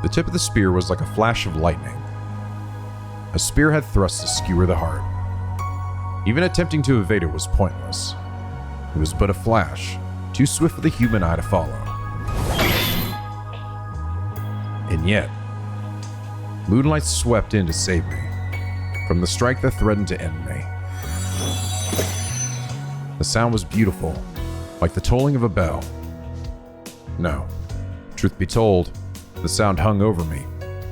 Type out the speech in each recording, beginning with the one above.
The tip of the spear was like a flash of lightning. A spearhead thrust to skewer the heart. Even attempting to evade it was pointless. It was but a flash, too swift for the human eye to follow. And yet, moonlight swept in to save me from the strike that threatened to end me. The sound was beautiful, like the tolling of a bell. No, truth be told, the sound hung over me,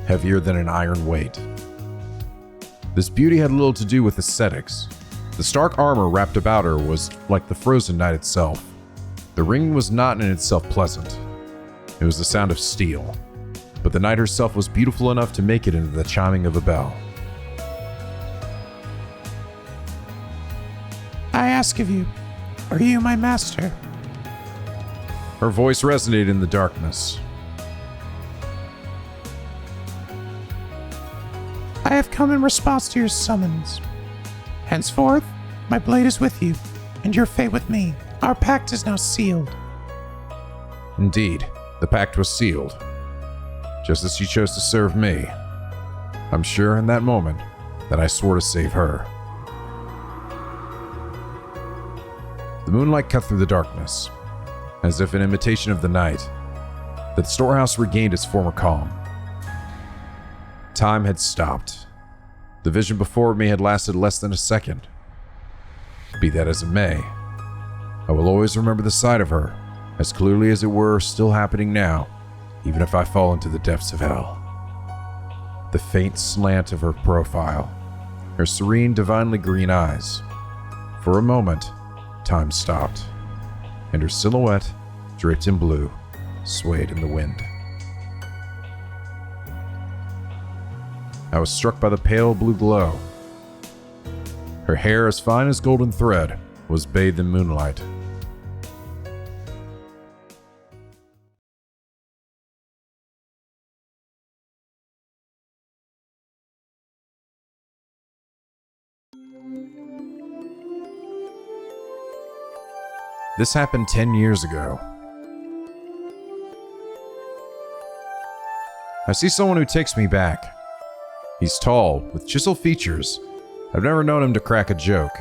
heavier than an iron weight. This beauty had little to do with aesthetics. The stark armor wrapped about her was like the frozen night itself. The ringing was not in itself pleasant. It was the sound of steel, but the night herself was beautiful enough to make it into the chiming of a bell. I ask of you, are you my master? Her voice resonated in the darkness. I have come in response to your summons. Henceforth, my blade is with you, and your fate with me. Our pact is now sealed. Indeed, the pact was sealed. Just as she chose to serve me. I'm sure in that moment that I swore to save her. The moonlight cut through the darkness, as if in imitation of the night. The storehouse regained its former calm. Time had stopped. The vision before me had lasted less than a second. Be that as it may, I will always remember the sight of her, as clearly as it were still happening now, even if I fall into the depths of hell. The faint slant of her profile, her serene, divinely green eyes. For a moment, time stopped, and her silhouette, draped in blue, swayed in the wind. I was struck by the pale blue glow. Her hair, as fine as golden thread, was bathed in moonlight. This happened 10 years ago. I see someone who takes me back. He's tall, with chiseled features. I've never known him to crack a joke.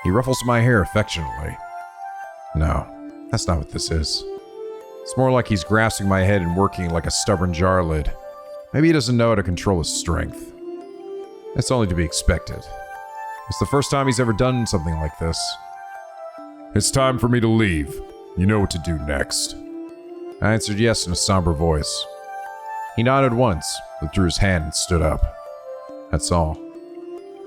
He ruffles my hair affectionately. No, that's not what this is. It's more like he's grasping my head and working like a stubborn jar lid. Maybe he doesn't know how to control his strength. That's only to be expected. It's the first time he's ever done something like this. It's time for me to leave. You know what to do next. I answered yes in a somber voice. He nodded once, withdrew his hand and stood up. That's all.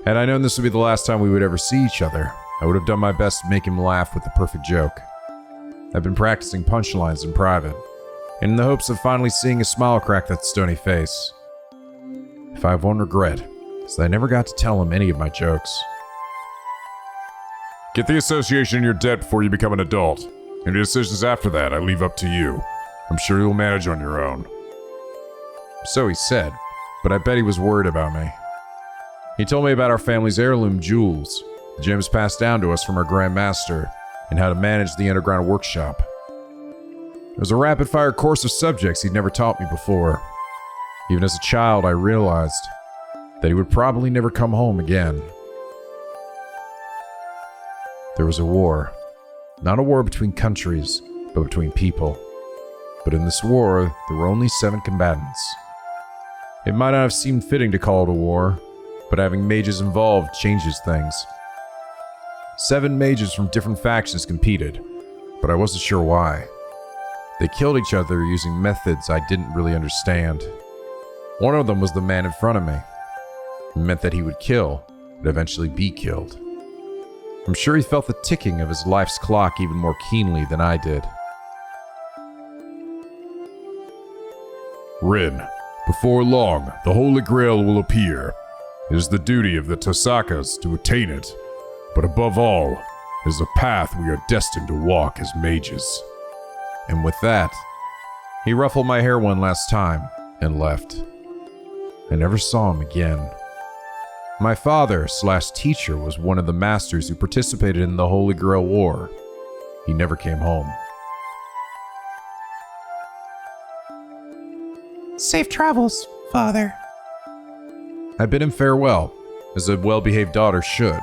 Had I known this would be the last time we would ever see each other, I would have done my best to make him laugh with the perfect joke. I've been practicing punchlines in private, in the hopes of finally seeing a smile crack that stony face. If I have one regret, it's that I never got to tell him any of my jokes. Get the association in your debt before you become an adult. Any decisions after that, I leave up to you. I'm sure you'll manage on your own. So he said, but I bet he was worried about me. He told me about our family's heirloom jewels, the gems passed down to us from our Grand Master, and how to manage the underground workshop. It was a rapid-fire course of subjects he'd never taught me before. Even as a child, I realized that he would probably never come home again. There was a war. Not a war between countries, but between people. But in this war, there were only 7 combatants. It might not have seemed fitting to call it a war, but having mages involved changes things. 7 mages from different factions competed, but I wasn't sure why. They killed each other using methods I didn't really understand. One of them was the man in front of me. It meant that he would kill, but eventually be killed. I'm sure he felt the ticking of his life's clock even more keenly than I did. Rin, before long, the Holy Grail will appear. It is the duty of the Tosakas to attain it, but above all, it is a path we are destined to walk as mages. And with that, he ruffled my hair one last time and left. I never saw him again. My father/teacher was one of the masters who participated in the Holy Grail War. He never came home. Safe travels, father. I bid him farewell, as a well-behaved daughter should.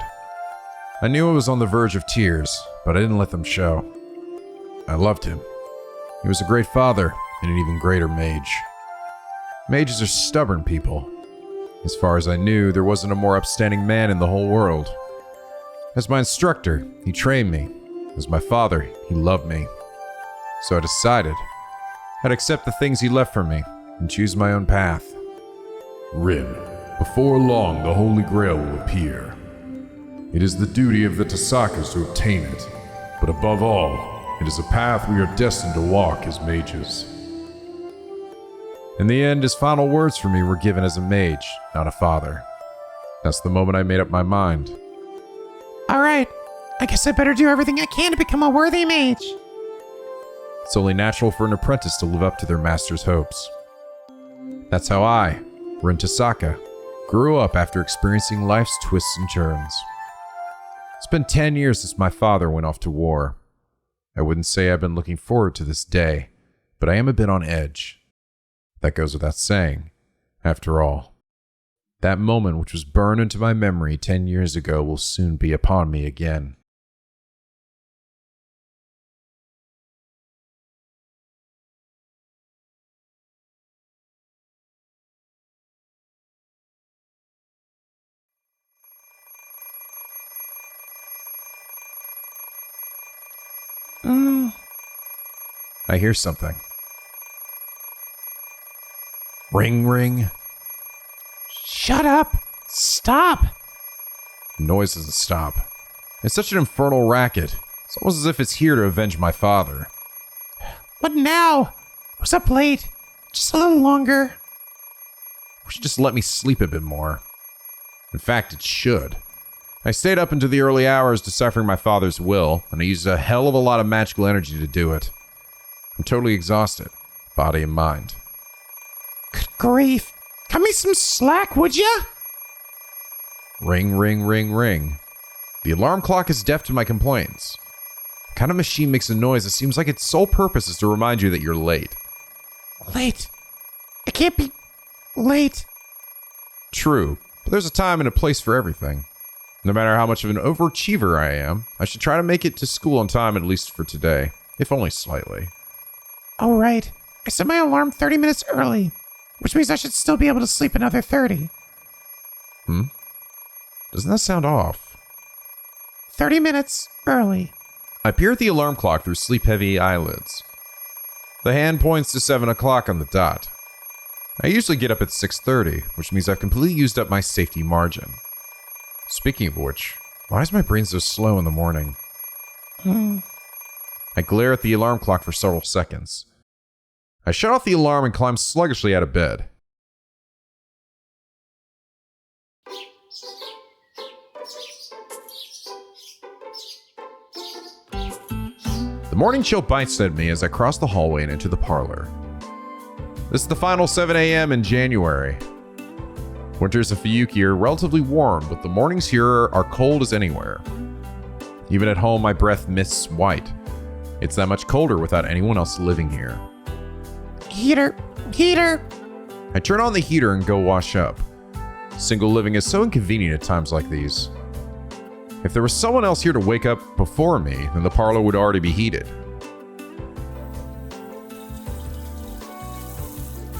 I knew I was on the verge of tears, but I didn't let them show. I loved him. He was a great father and an even greater mage. Mages are stubborn people. As far as I knew, there wasn't a more upstanding man in the whole world. As my instructor, he trained me. As my father, he loved me. So I decided I'd accept the things he left for me and choose my own path. Rin, before long the Holy Grail will appear. It is the duty of the Tasakas to obtain it, but above all, it is a path we are destined to walk as mages. In the end, his final words for me were given as a mage, not a father. That's the moment I made up my mind. All right, I guess I better do everything I can to become a worthy mage. It's only natural for an apprentice to live up to their master's hopes. That's how I, Rin Tasaka, grew up after experiencing life's twists and turns. It's been 10 years since my father went off to war. I wouldn't say I've been looking forward to this day, but I am a bit on edge. That goes without saying. After all, that moment which was burned into my memory 10 years ago will soon be upon me again. I hear something. Ring, ring. Shut up! Stop! The noise doesn't stop. It's such an infernal racket. It's almost as if it's here to avenge my father. What now? I was up late. Just a little longer. It should just let me sleep a bit more. In fact, it should. I stayed up into the early hours deciphering my father's will, and I used a hell of a lot of magical energy to do it. I'm totally exhausted, body and mind. Good grief. Cut me some slack, would ya? Ring, ring, ring, ring. The alarm clock is deaf to my complaints. The kind of machine makes a noise that seems like its sole purpose is to remind you that you're late. Late? I can't be late. True, but there's a time and a place for everything. No matter how much of an overachiever I am, I should try to make it to school on time at least for today, if only slightly. Oh, right. I set my alarm 30 minutes early, which means I should still be able to sleep another 30. Doesn't that sound off? 30 minutes early. I peer at the alarm clock through sleep-heavy eyelids. The hand points to 7 o'clock on the dot. I usually get up at 6:30, which means I've completely used up my safety margin. Speaking of which, why is my brain so slow in the morning? I glare at the alarm clock for several seconds. I shut off the alarm and climb sluggishly out of bed. The morning chill bites at me as I cross the hallway and into the parlor. This is the final 7 a.m. in January. Winters in Fuyuki are relatively warm, but the mornings here are cold as anywhere. Even at home, my breath mists white. It's that much colder without anyone else living here. Heater! I turn on the heater and go wash up. Single living is so inconvenient at times like these. If there was someone else here to wake up before me, then the parlor would already be heated.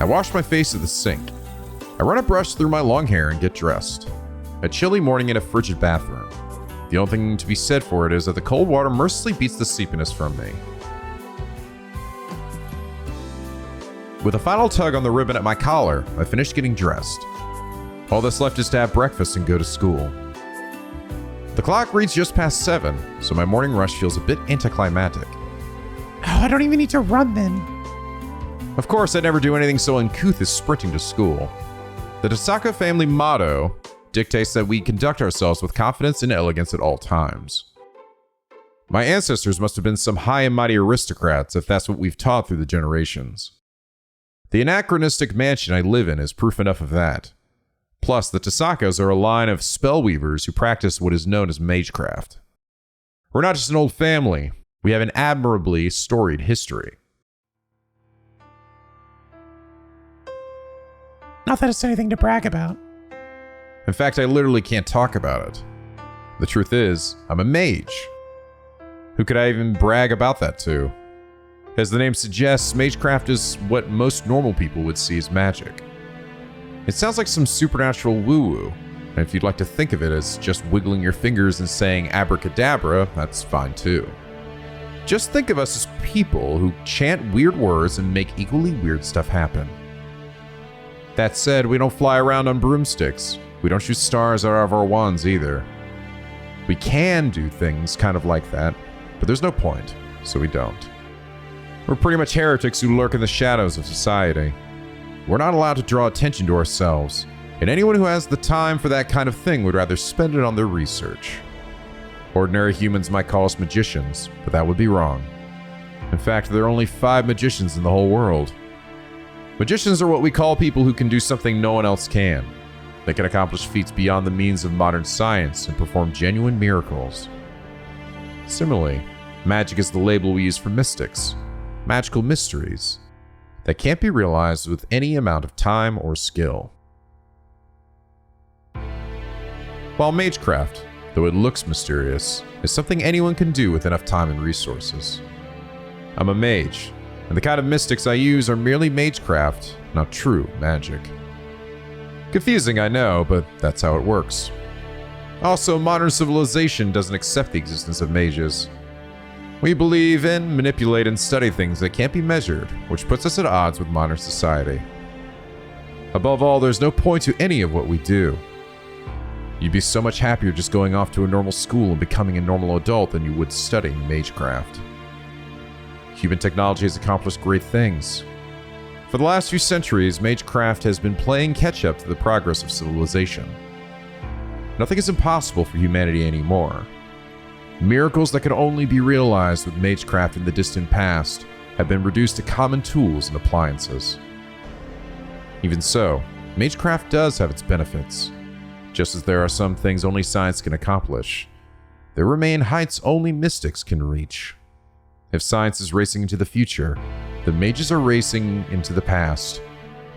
I wash my face at the sink. I run a brush through my long hair and get dressed. A chilly morning in a frigid bathroom. The only thing to be said for it is that the cold water mercilessly beats the sleepiness from me. With a final tug on the ribbon at my collar, I finish getting dressed. All that's left is to have breakfast and go to school. The clock reads just past 7, so my morning rush feels a bit anticlimactic. Oh, I don't even need to run then. Of course, I never do anything so uncouth as sprinting to school. The Tasaka family motto dictates that we conduct ourselves with confidence and elegance at all times. My ancestors must have been some high and mighty aristocrats if that's what we've taught through the generations. The anachronistic mansion I live in is proof enough of that. Plus, the Tasakas are a line of spellweavers who practice what is known as magecraft. We're not just an old family, we have an admirably storied history. Not that it's anything to brag about. In fact, I literally can't talk about it. The truth is, I'm a mage. Who could I even brag about that to? As the name suggests, magecraft is what most normal people would see as magic. It sounds like some supernatural woo-woo, and if you'd like to think of it as just wiggling your fingers and saying abracadabra, that's fine too. Just think of us as people who chant weird words and make equally weird stuff happen. That said, we don't fly around on broomsticks. We don't shoot stars out of our wands either. We can do things kind of like that, but there's no point, so we don't. We're pretty much heretics who lurk in the shadows of society. We're not allowed to draw attention to ourselves, and anyone who has the time for that kind of thing would rather spend it on their research. Ordinary humans might call us magicians, but that would be wrong. In fact, there are only 5 magicians in the whole world. Magicians are what we call people who can do something no one else can. They can accomplish feats beyond the means of modern science and perform genuine miracles. Similarly, magic is the label we use for mystics, magical mysteries that can't be realized with any amount of time or skill. While magecraft, though it looks mysterious, is something anyone can do with enough time and resources. I'm a mage, and the kind of mystics I use are merely magecraft, not true magic. Confusing, I know, but that's how it works. Also, modern civilization doesn't accept the existence of mages. We believe in, manipulate, and study things that can't be measured, which puts us at odds with modern society. Above all, there's no point to any of what we do. You'd be so much happier just going off to a normal school and becoming a normal adult than you would studying magecraft. Human technology has accomplished great things. For the last few centuries, magecraft has been playing catch-up to the progress of civilization. Nothing is impossible for humanity anymore. Miracles that could only be realized with magecraft in the distant past have been reduced to common tools and appliances. Even so, magecraft does have its benefits. Just as there are some things only science can accomplish, there remain heights only mystics can reach. If science is racing into the future, the mages are racing into the past.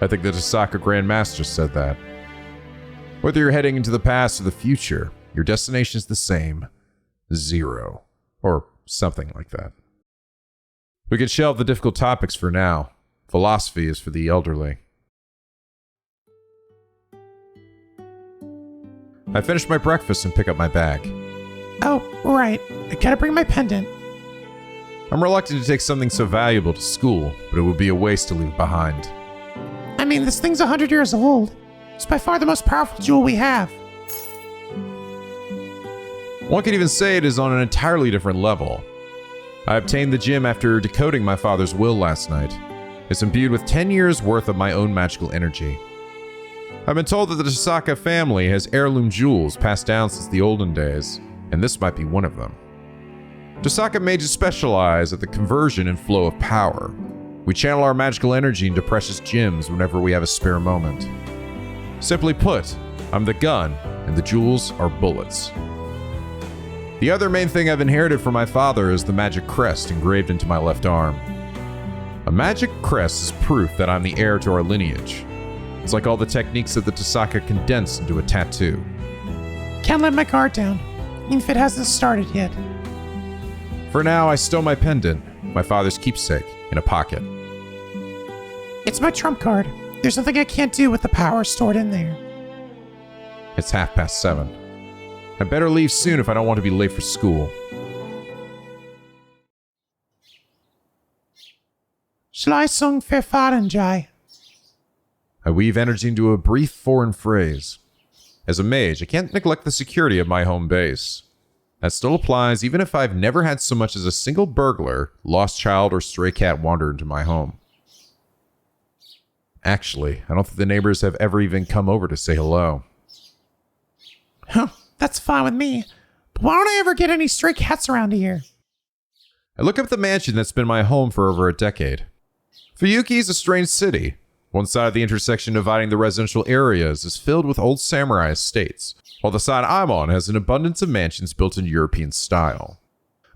I think the Tasaka Grand Master said that. Whether you're heading into the past or the future, your destination is the same. 0. Or something like that. We can shelve the difficult topics for now. Philosophy is for the elderly. I finish my breakfast and pick up my bag. Oh, right. I gotta bring my pendant. I'm reluctant to take something so valuable to school, but it would be a waste to leave it behind. I mean, this thing's 100 years old. It's by far the most powerful jewel we have. One could even say it is on an entirely different level. I obtained the gem after decoding my father's will last night. It's imbued with 10 years worth of my own magical energy. I've been told that the Tasaka family has heirloom jewels passed down since the olden days, and this might be one of them. Tasaka mages specialize at the conversion and flow of power. We channel our magical energy into precious gems whenever we have a spare moment. Simply put, I'm the gun, and the jewels are bullets. The other main thing I've inherited from my father is the magic crest engraved into my left arm. A magic crest is proof that I'm the heir to our lineage. It's like all the techniques of the Tasaka condensed into a tattoo. Can't let my guard down, even if it hasn't started yet. For now, I stow my pendant, my father's keepsake, in a pocket. It's my trump card. There's nothing I can't do with the power stored in there. It's 7:30. I better leave soon if I don't want to be late for school. Schlei sung verfahren Jai. I weave energy into a brief foreign phrase. As a mage, I can't neglect the security of my home base. That still applies even if I've never had so much as a single burglar, lost child, or stray cat wander into my home. Actually, I don't think the neighbors have ever even come over to say hello. Huh, that's fine with me. But why don't I ever get any stray cats around here? I look up at the mansion that's been my home for over a decade. Fuyuki is a strange city. One side of the intersection dividing the residential areas is filled with old samurai estates, while the side I'm on has an abundance of mansions built in European style.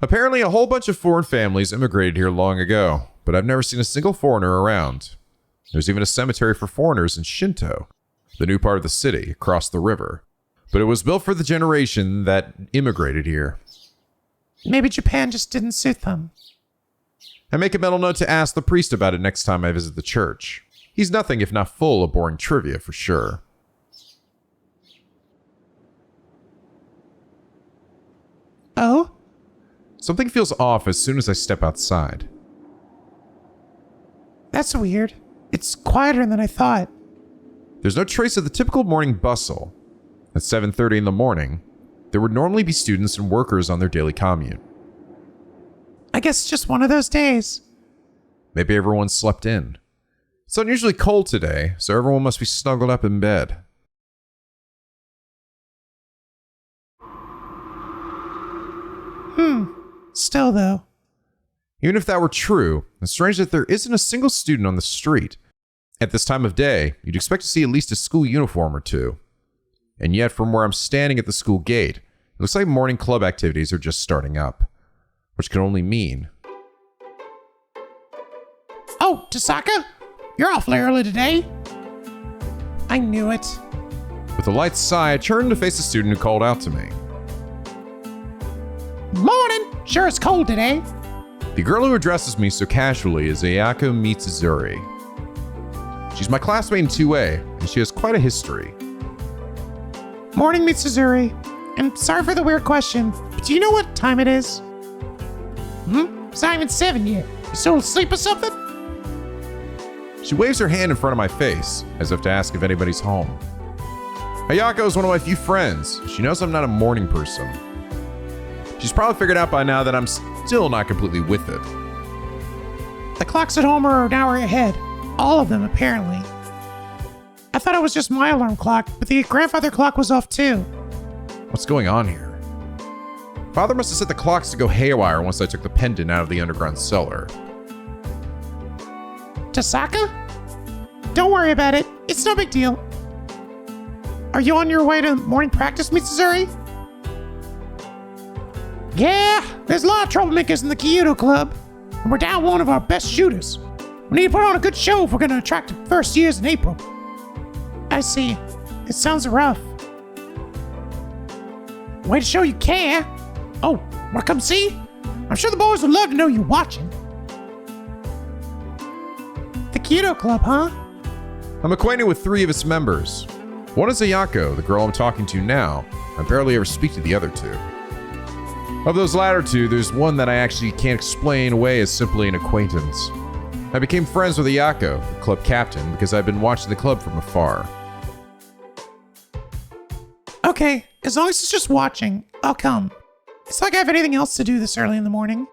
Apparently, a whole bunch of foreign families immigrated here long ago, but I've never seen a single foreigner around. There's even a cemetery for foreigners in Shinto, the new part of the city across the river. But it was built for the generation that immigrated here. Maybe Japan just didn't suit them. I make a mental note to ask the priest about it next time I visit the church. He's nothing if not full of boring trivia for sure. Oh? Something feels off as soon as I step outside. That's weird. It's quieter than I thought. There's no trace of the typical morning bustle. At 7:30 in the morning, there would normally be students and workers on their daily commute. I guess it's just one of those days. Maybe everyone slept in. It's unusually cold today, so everyone must be snuggled up in bed. Still, though. Even if that were true, it's strange that there isn't a single student on the street. At this time of day, you'd expect to see at least a school uniform or two. And yet, from where I'm standing at the school gate, it looks like morning club activities are just starting up. Which can only mean... Oh, Tasaka? You're awfully early today. I knew it. With a light sigh, I turned to face the student who called out to me. Morning! Sure it's cold today. The girl who addresses me so casually is Ayako Mitsuzuri. She's my classmate in 2A, and she has quite a history. Morning, Mitsuzuri. And sorry for the weird question, but do you know what time it is? It's not even 7 yet. You still asleep or something? She waves her hand in front of my face, as if to ask if anybody's home. Ayako is one of my few friends. She knows I'm not a morning person. She's probably figured out by now that I'm still not completely with it. The clocks at home are an hour ahead. All of them, apparently. I thought it was just my alarm clock, but the grandfather clock was off too. What's going on here? Father must have set the clocks to go haywire once I took the pendant out of the underground cellar. Tasaka? Don't worry about it. It's no big deal. Are you on your way to morning practice, Mitsuzuri? Yeah, there's a lot of troublemakers in the Kyoto Club, and we're down one of our best shooters. We need to put on a good show if we're going to attract first years in April. I see. It sounds rough. Way to show you care. Oh, wanna come see? I'm sure the boys would love to know you're watching. The Kyoto Club, huh? I'm acquainted with 3 of its members. One is Ayako, the girl I'm talking to now. I barely ever speak to the other 2. Of those latter 2, there's one that I actually can't explain away as simply an acquaintance. I became friends with Ayako, the club captain, because I've been watching the club from afar. Okay, as long as it's just watching, I'll come. It's like I have anything else to do this early in the morning.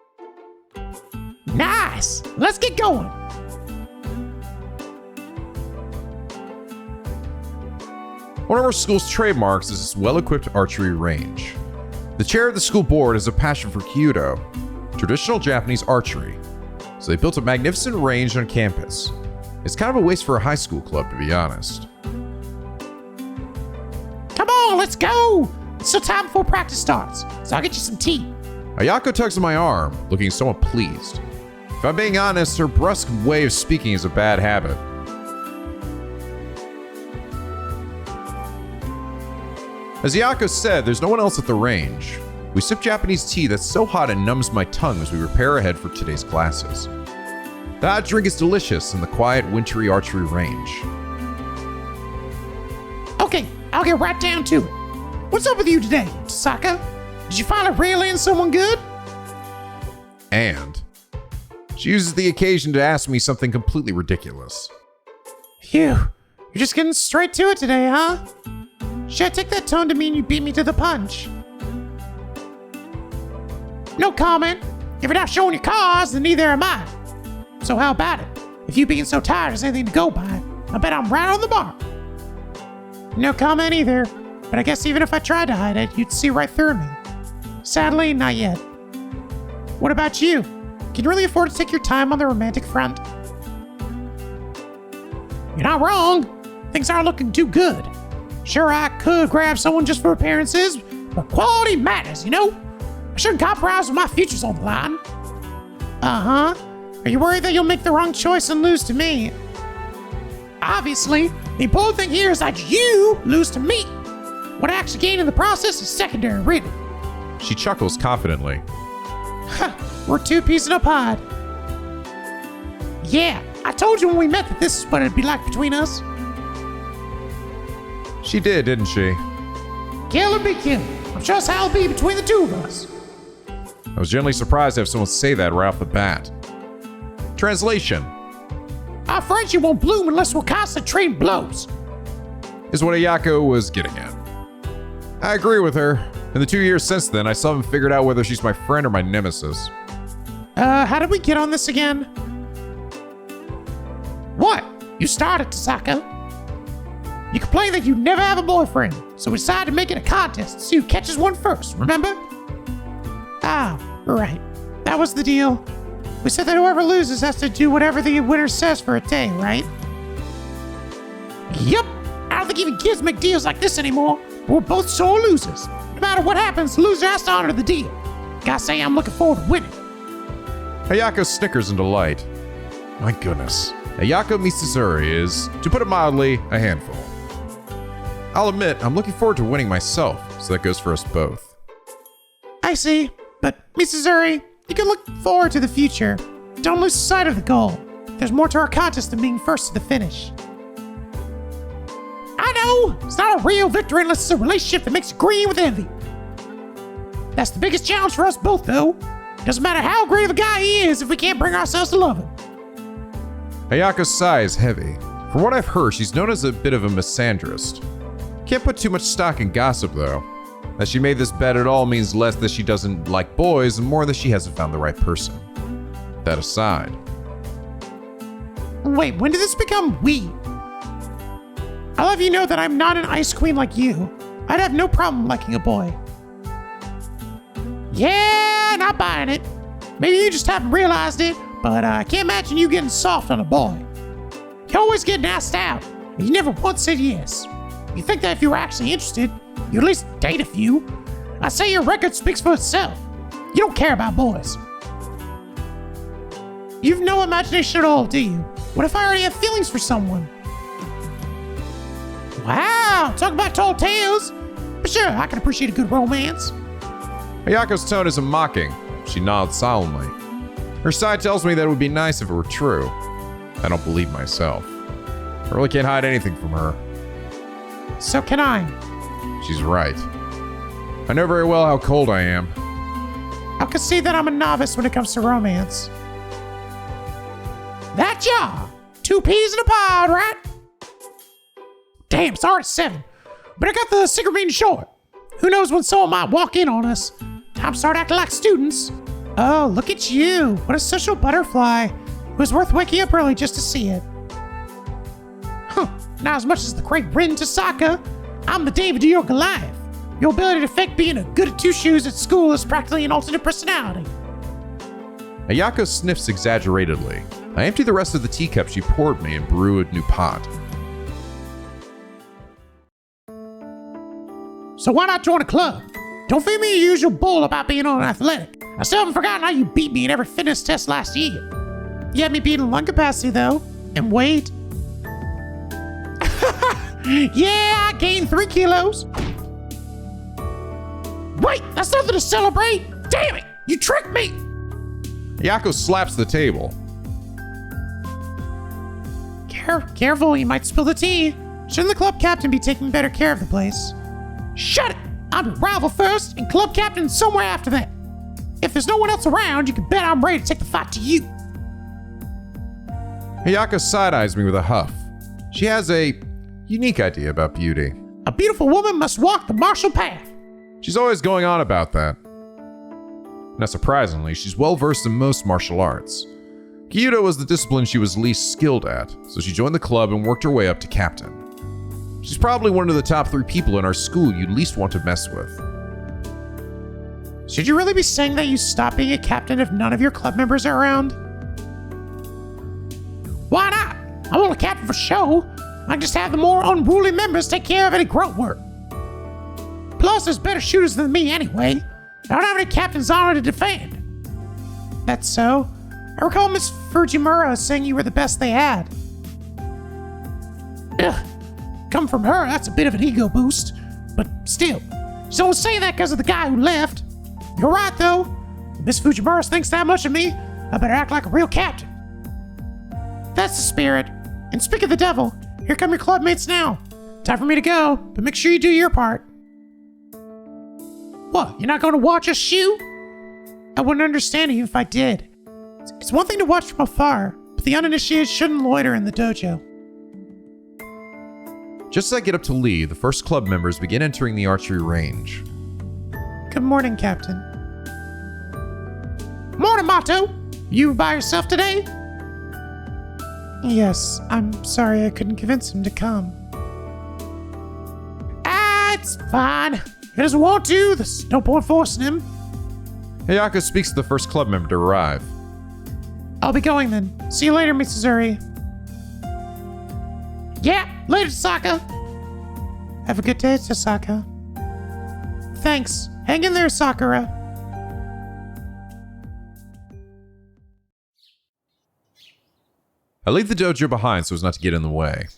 Nice! Let's get going! One of our school's trademarks is its well-equipped archery range. The chair of the school board has a passion for Kyudo, traditional Japanese archery, so they built a magnificent range on campus. It's kind of a waste for a high school club, to be honest. Come on, let's go! It's still time before practice starts, so I'll get you some tea. Ayako tugs on my arm, looking somewhat pleased. If I'm being honest, her brusque way of speaking is a bad habit. As Ayako said, there's no one else at the range. We sip Japanese tea that's so hot it numbs my tongue as we prepare ahead for today's classes. The hot drink is delicious in the quiet, wintry archery range. Okay, I'll get right down to it. What's up with you today, Tasaka? Did you finally reel in someone good? And she uses the occasion to ask me something completely ridiculous. Phew, you're just getting straight to it today, huh? Should I take that tone to mean you beat me to the punch? No comment. If you're not showing your cards, then neither am I. So how about it? If you being so tired is anything to go by, I bet I'm right on the mark. No comment either, but I guess even if I tried to hide it, you'd see right through me. Sadly, not yet. What about you? Can you really afford to take your time on the romantic front? You're not wrong. Things aren't looking too good. Sure, I could grab someone just for appearances, but quality matters, you know? I shouldn't compromise when my future's on the line. Uh-huh. Are you worried that you'll make the wrong choice and lose to me? Obviously, the important thing here is that you lose to me. What I actually gain in the process is secondary, really. She chuckles confidently. We're two peas in a pod. Yeah, I told you when we met that this is what it'd be like between us. She did, didn't she? Kill or be killed. I'm sure that's how it'll be between the two of us. I was generally surprised to have someone say that right off the bat. Translation Our friendship won't bloom unless we're constantly trading blows. is what Ayako was getting at. I agree with her. In the 2 years since then, I still haven't figured out whether she's my friend or my nemesis. How did we get on this again? What? You started, Tasaka. You complained that you never have a boyfriend, so we decided to make it a contest to see who catches one first, remember? Ah, right. That was the deal. We said that whoever loses has to do whatever the winner says for a day, right? Yup. I don't think even kids make deals like this anymore. We're both sore losers. No matter what happens, the loser has to honor the deal. Gotta say, I'm looking forward to winning. Ayako snickers in delight. My goodness. Ayako Mitsuzuri is, to put it mildly, a handful. I'll admit, I'm looking forward to winning myself, so that goes for us both. I see, but Mitsuzuri, you can look forward to the future. Don't lose sight of the goal. There's more to our contest than being first to the finish. I know! It's not a real victory unless it's a relationship that makes you green with envy. That's the biggest challenge for us both, though. Doesn't matter how great of a guy he is if we can't bring ourselves to love him. Ayako's sigh is heavy. From what I've heard, she's known as a bit of a misandrist. Can't put too much stock in gossip, though. That she made this bet at all means less that she doesn't like boys and more that she hasn't found the right person. That aside. Wait, when did this become we? I'll have you know that I'm not an ice queen like you. I'd have no problem liking a boy. Yeah, not buying it. Maybe you just haven't realized it, but I can't imagine you getting soft on a boy. You always get asked out, and you never once said yes. You think that if you were actually interested, you'd at least date a few. I say your record speaks for itself. You don't care about boys. You've no imagination at all, do you? What if I already have feelings for someone? Wow, talk about tall tales. But sure, I can appreciate a good romance. Ayako's tone isn't mocking. She nods solemnly. Her side tells me that it would be nice if it were true. I don't believe myself. I really can't hide anything from her. So can I. She's right. I know very well how cold I am. I'll concede that I'm a novice when it comes to romance. That job! 2 peas in a pod, right? Damn, it's already 7. But I got the secret meeting short. Who knows when someone might walk in on us? Time to start acting like students. Oh, look at you. What a social butterfly. It was worth waking up early just to see it. Huh, not as much as the great Rin Tasaka. I'm the David to your Goliath. Your ability to fake being a good at 2 shoes at school is practically an alternate personality. Ayako sniffs exaggeratedly. I empty the rest of the teacup she poured me and brew a new pot. So why not join a club? Don't feed me your usual bull about being unathletic. I still haven't forgotten how you beat me in every fitness test last year. You had me beat in lung capacity, though. And weight. Yeah, I gained 3 kilos. Wait, that's nothing to celebrate. Damn it, you tricked me. Ayako slaps the table. Careful, you might spill the tea. Shouldn't the club captain be taking better care of the place? Shut it! I'm the rival first, and club captain somewhere after that. If there's no one else around, you can bet I'm ready to take the fight to you. Ayako side-eyes me with a huff. She has a unique idea about beauty. A beautiful woman must walk the martial path. She's always going on about that. Not surprisingly, she's well-versed in most martial arts. Kyudo was the discipline she was least skilled at, so she joined the club and worked her way up to captain. She's probably one of the top 3 people in our school you'd least want to mess with. Should you really be saying that you stop being a captain if none of your club members are around? Why not? I'm only captain for show. I can just have the more unruly members take care of any grunt work. Plus, there's better shooters than me anyway. I don't have any captain's honor to defend. That's so. I recall Miss Fujimura saying you were the best they had. Ugh. Come from her, that's a bit of an ego boost. But still, just don't say that because of the guy who left. You're right, though. If Miss Fujimaru thinks that much of me, I better act like a real captain. That's the spirit. And speak of the devil, here come your club mates now. Time for me to go, but make sure you do your part. What, you're not going to watch us shoot? I wouldn't understand you if I did. It's one thing to watch from afar, but the uninitiated shouldn't loiter in the dojo. Just as I get up to leave, the first club members begin entering the archery range. Good morning, Captain. Morning, Mato. You by yourself today? Yes, I'm sorry I couldn't convince him to come. It's fine. If he doesn't want to, there's no point forcing him. Hayako speaks to the first club member to arrive. I'll be going then. See you later, Mitsuzuri. Yeah, later, Tasaka. Have a good day, Tasaka. Thanks. Hang in there, Sakura. I leave the dojo behind so as not to get in the way.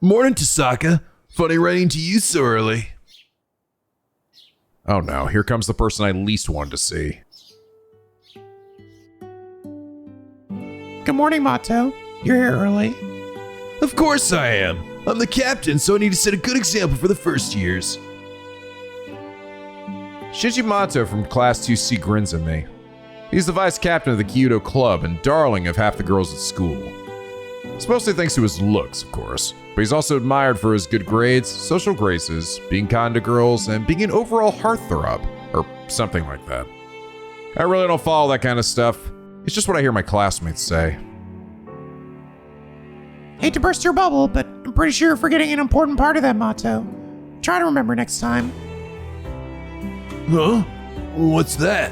Morning, Tasaka. Funny running to you so early. Oh no, here comes the person I least wanted to see. Good morning, Mato. You're here early. Of course I am. I'm the captain, so I need to set a good example for the first years. Shijimato from Class 2C grins at me. He's the vice captain of the Kyudo Club and darling of half the girls at school. It's mostly thanks to his looks, of course, but he's also admired for his good grades, social graces, being kind to girls, and being an overall heartthrob, or something like that. I really don't follow that kind of stuff. It's just what I hear my classmates say. Hate to burst your bubble, but I'm pretty sure you're forgetting an important part of that motto. Try to remember next time. Huh? What's that?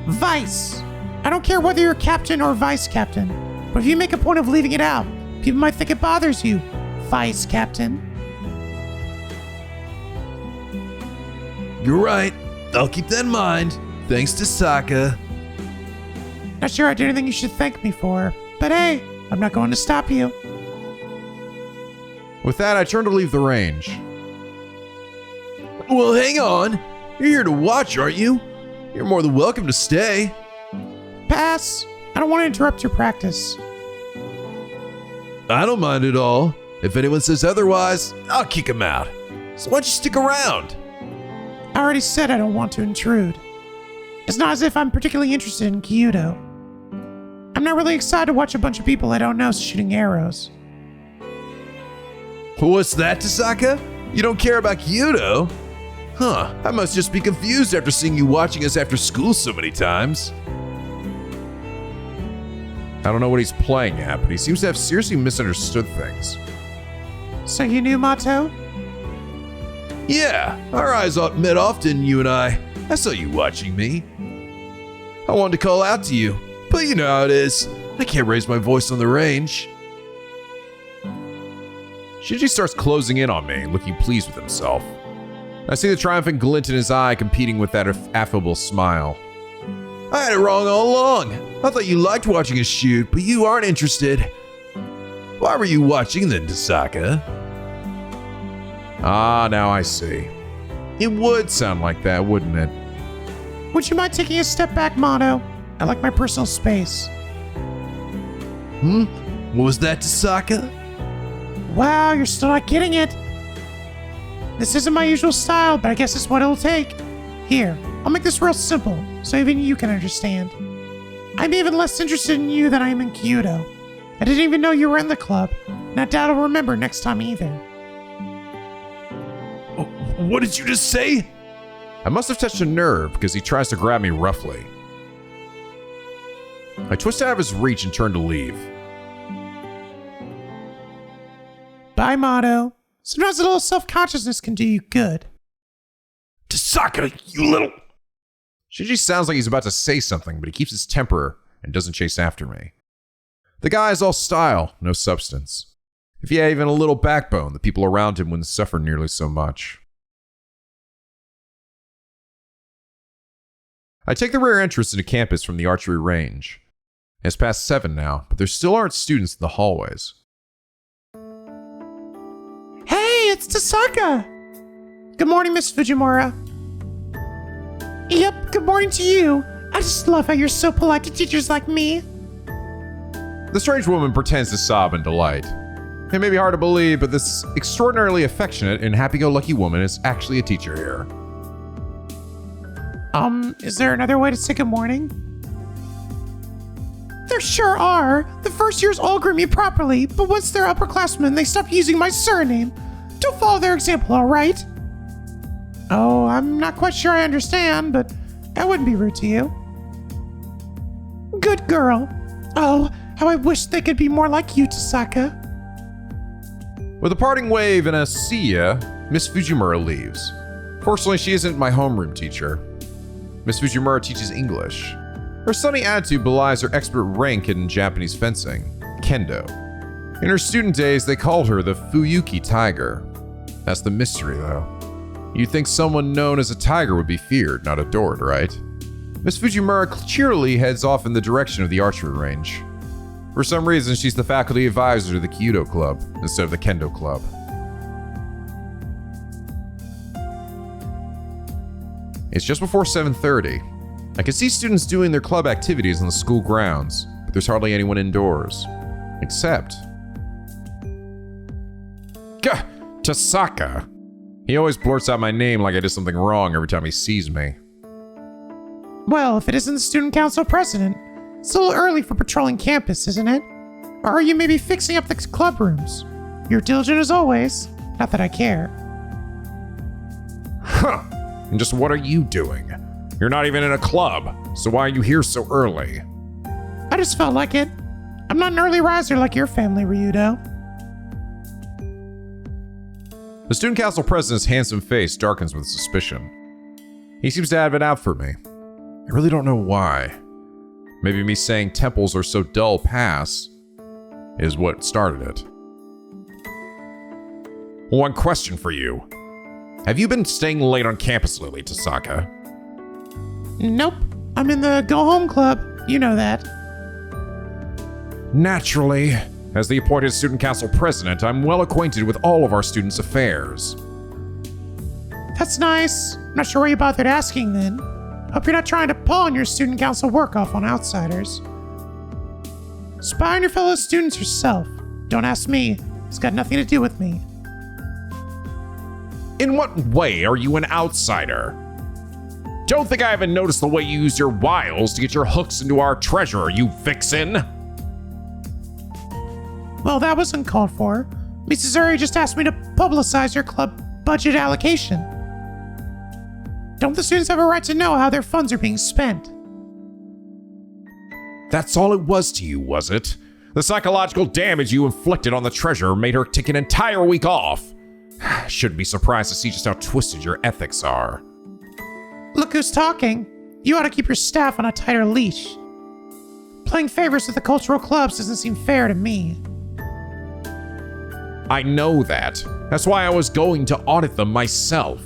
Vice. I don't care whether you're captain or vice captain, but if you make a point of leaving it out, people might think it bothers you, vice captain. You're right. I'll keep that in mind. Thanks to Saka. Not sure I did anything you should thank me for, but hey, I'm not going to stop you. With that, I turn to leave the range. Well, hang on. You're here to watch, aren't you? You're more than welcome to stay. Pass. I don't want to interrupt your practice. I don't mind at all. If anyone says otherwise, I'll kick him out. So why don't you stick around? I already said I don't want to intrude. It's not as if I'm particularly interested in Kyudo. I'm not really excited to watch a bunch of people I don't know shooting arrows. What's that, Tasaka? You don't care about Kyudo? Huh, I must just be confused after seeing you watching us after school so many times. I don't know what he's playing at, but he seems to have seriously misunderstood things. So you knew Mato? Yeah, our eyes met often, you and I. I saw you watching me. I wanted to call out to you, but you know how it is. I can't raise my voice on the range. Shinji starts closing in on me, looking pleased with himself. I see the triumphant glint in his eye competing with that affable smile. I had it wrong all along. I thought you liked watching us shoot, but you aren't interested. Why were you watching then, Tasaka? Ah, now I see. It would sound like that, wouldn't it? Would you mind taking a step back, Mato? I like my personal space. What was that, Tasaka? Wow, you're still not getting it. This isn't my usual style, but I guess it's what it'll take. Here, I'll make this real simple, so even you can understand. I'm even less interested in you than I am in Kyudo. I didn't even know you were in the club, and I doubt I'll remember next time either. What did you just say? I must have touched a nerve because he tries to grab me roughly. I twist out of his reach and turn to leave. Bye, Mato. Sometimes a little self-consciousness can do you good. Tasaka, you little... Shinji sounds like he's about to say something, but he keeps his temper and doesn't chase after me. The guy is all style, no substance. If he had even a little backbone, the people around him wouldn't suffer nearly so much. I take the rear entrance into campus from the archery range. It's past 7 now, but there still aren't students in the hallways. it's Tasaka! Good morning, Miss Fujimura. Yep, good morning to you. I just love how you're so polite to teachers like me. The strange woman pretends to sob in delight. It may be hard to believe, but this extraordinarily affectionate and happy-go-lucky woman is actually a teacher here. Is there another way to say good morning? There sure are. The first years all greet me properly, but once they're upperclassmen, they stop using my surname. Don't follow their example, alright? Oh, I'm not quite sure I understand, but I wouldn't be rude to you. Good girl. Oh, how I wish they could be more like you, Tasaka. With a parting wave and a see ya, Miss Fujimura leaves. Fortunately, she isn't my homeroom teacher. Miss Fujimura teaches English. Her sunny attitude belies her expert rank in Japanese fencing, kendo. In her student days, they called her the Fuyuki Tiger. That's the mystery, though. You'd think someone known as a tiger would be feared, not adored, right? Miss Fujimura cheerily heads off in the direction of the archery range. For some reason, she's the faculty advisor to the Kyudo Club instead of the Kendo Club. It's just before 7:30. I can see students doing their club activities on the school grounds, but there's hardly anyone indoors. Except... Gah! Tasaka! He always blurts out my name like I did something wrong every time he sees me. Well, if it isn't the student council president, it's a little early for patrolling campus, isn't it? Or are you maybe fixing up the club rooms? You're diligent as always. Not that I care. Huh! And just what are you doing? You're not even in a club, so why are you here so early? I just felt like it. I'm not an early riser like your family, Ryudo. The student council president's handsome face darkens with suspicion. He seems to have it out for me. I really don't know why. Maybe me saying temples are so dull pass is what started it. One question for you. Have you been staying late on campus lately, Tasaka? Nope. I'm in the go-home club. You know that. Naturally. As the appointed student council president, I'm well acquainted with all of our students' affairs. That's nice. I'm not sure why you bothered asking then. Hope you're not trying to pawn your student council work off on outsiders. Spy on your fellow students yourself. Don't ask me. It's got nothing to do with me. In what way are you an outsider? Don't think I haven't noticed the way you use your wiles to get your hooks into our treasure, you vixen! Well, that was uncalled for. Mrs. Uri just asked me to publicize your club budget allocation. Don't the students have a right to know how their funds are being spent? That's all it was to you, was it? The psychological damage you inflicted on the treasure made her take an entire week off. Shouldn't be surprised to see just how twisted your ethics are. Look who's talking. You ought to keep your staff on a tighter leash. Playing favorites with the cultural clubs doesn't seem fair to me. I know that. That's why I was going to audit them myself.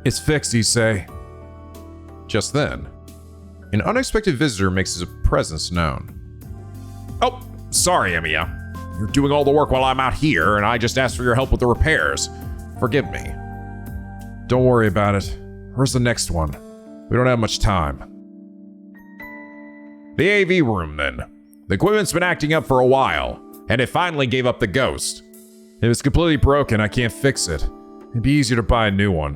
It's fixed, you say. Just then, an unexpected visitor makes his presence known. Oh, sorry, Emiya. You're doing all the work while I'm out here, and I just asked for your help with the repairs. Forgive me. Don't worry about it. Where's the next one? We don't have much time. The AV room, then. The equipment's been acting up for a while, and it finally gave up the ghost. If it's completely broken, I can't fix it. It'd be easier to buy a new one.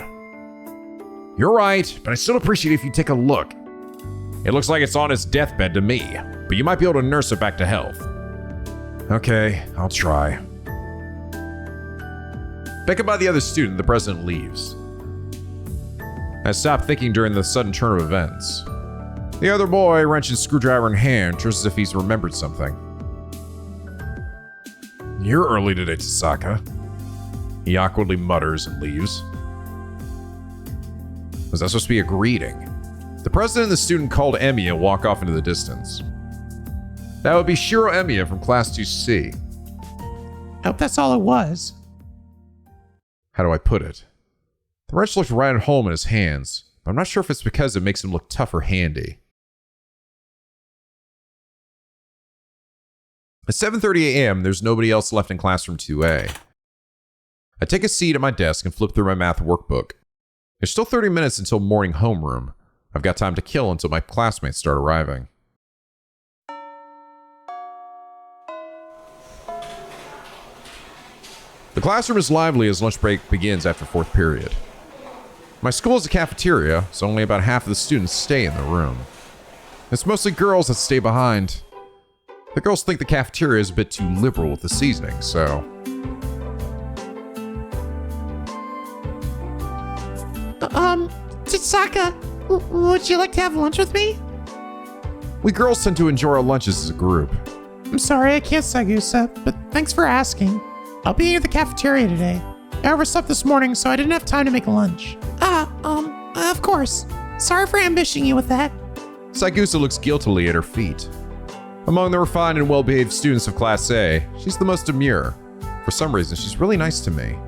You're right, but I still appreciate it if you take a look. It looks like it's on its deathbed to me, but you might be able to nurse it back to health. Okay, I'll try. Beckoned by the other student, the president leaves. I stopped thinking during the sudden turn of events. The other boy, wrench and screwdriver in hand, turns as if he's remembered something. You're early today, Tasaka. He awkwardly mutters and leaves. Was that supposed to be a greeting? The president and the student called Emiya walk off into the distance. That would be Shirou Emiya from Class 2C. I hope that's all it was. How do I put it? The wrench looked right at home in his hands, but I'm not sure if it's because it makes him look tough or handy. At 7:30 a.m., there's nobody else left in classroom 2A. I take a seat at my desk and flip through my math workbook. There's still 30 minutes until morning homeroom. I've got time to kill until my classmates start arriving. The classroom is lively as lunch break begins after fourth period. My school is a cafeteria, so only about half of the students stay in the room. It's mostly girls that stay behind. The girls think the cafeteria is a bit too liberal with the seasoning, so... Tasaka, would you like to have lunch with me? We girls tend to enjoy our lunches as a group. I'm sorry I can't, Sagusa, but thanks for asking. I'll be at the cafeteria today. I overslept this morning, so I didn't have time to make lunch. Of course. Sorry for ambushing you with that. Sagusa looks guiltily at her feet. Among the refined and well-behaved students of Class A, she's the most demure. For some reason, she's really nice to me.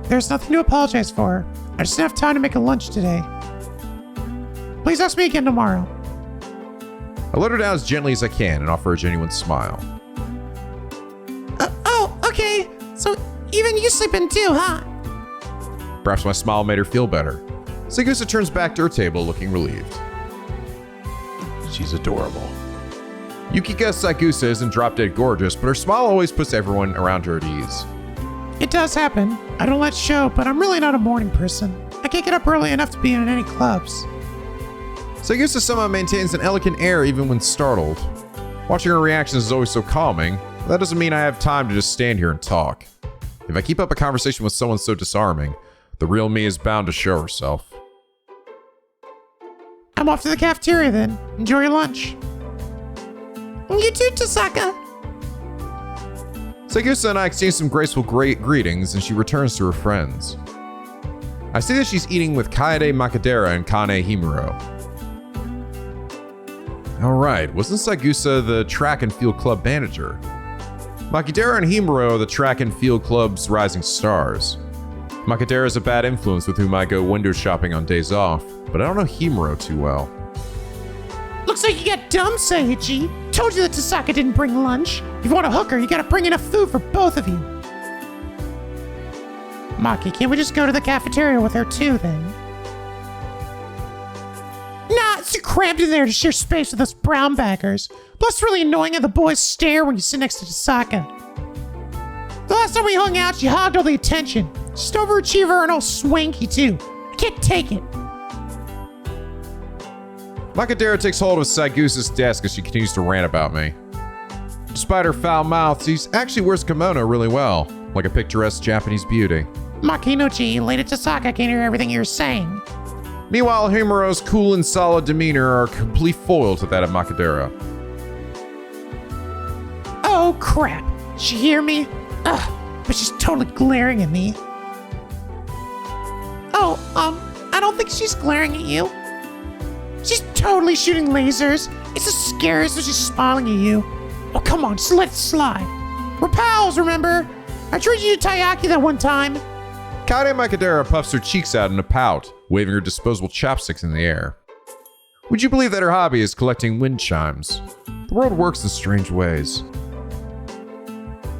There's nothing to apologize for. I just didn't have time to make a lunch today. Please ask me again tomorrow. I let her down as gently as I can and offer a genuine smile. Okay. So even you sleep in too, huh? Perhaps my smile made her feel better. Sagusa turns back to her table looking relieved. She's adorable. Yukika Sagusa isn't drop-dead gorgeous, but her smile always puts everyone around her at ease. It does happen. I don't let show, but I'm really not a morning person. I can't get up early enough to be in any clubs. Sagusa somehow maintains an elegant air even when startled. Watching her reactions is always so calming, but that doesn't mean I have time to just stand here and talk. If I keep up a conversation with someone so disarming, the real me is bound to show herself. I'm off to the cafeteria then. Enjoy your lunch. You too, Tasaka. Sagusa and I exchange some graceful greetings, and she returns to her friends. I see that she's eating with Kaede Makadera and Kane Himuro. Alright, wasn't Sagusa the track and field club manager? Makadera and Himuro are the track and field club's rising stars. Makadera is a bad influence with whom I go window shopping on days off, but I don't know Himuro too well. Looks like you got dumb, Seiichi. Told you that Tasaka didn't bring lunch. If you want a hooker, you gotta bring enough food for both of you. Maki, can't we just go to the cafeteria with her too, then? Nah, it's too cramped in there to share space with us brown baggers. Plus, it's really annoying how the boys stare when you sit next to Tasaka. The last time we hung out, she hogged all the attention. Just overachiever and all swanky, too. I can't take it. Makadera takes hold of Sagusa's desk as she continues to rant about me. Despite her foul mouth, she actually wears kimono really well, like a picturesque Japanese beauty. Makinochi, Lady Tasaka can hear everything you're saying. Meanwhile, Himuro's cool and solid demeanor are a complete foil to that of Makadera. Oh, crap. She hear me? Ugh, but she's totally glaring at me. Oh, I don't think she's glaring at you. She's totally shooting lasers. It's the scariest when she's smiling at you. Oh, come on, just let it slide. We're pals, remember? I treated you to Taiyaki that one time. Kaede Makadera puffs her cheeks out in a pout, waving her disposable chopsticks in the air. Would you believe that her hobby is collecting wind chimes? The world works in strange ways.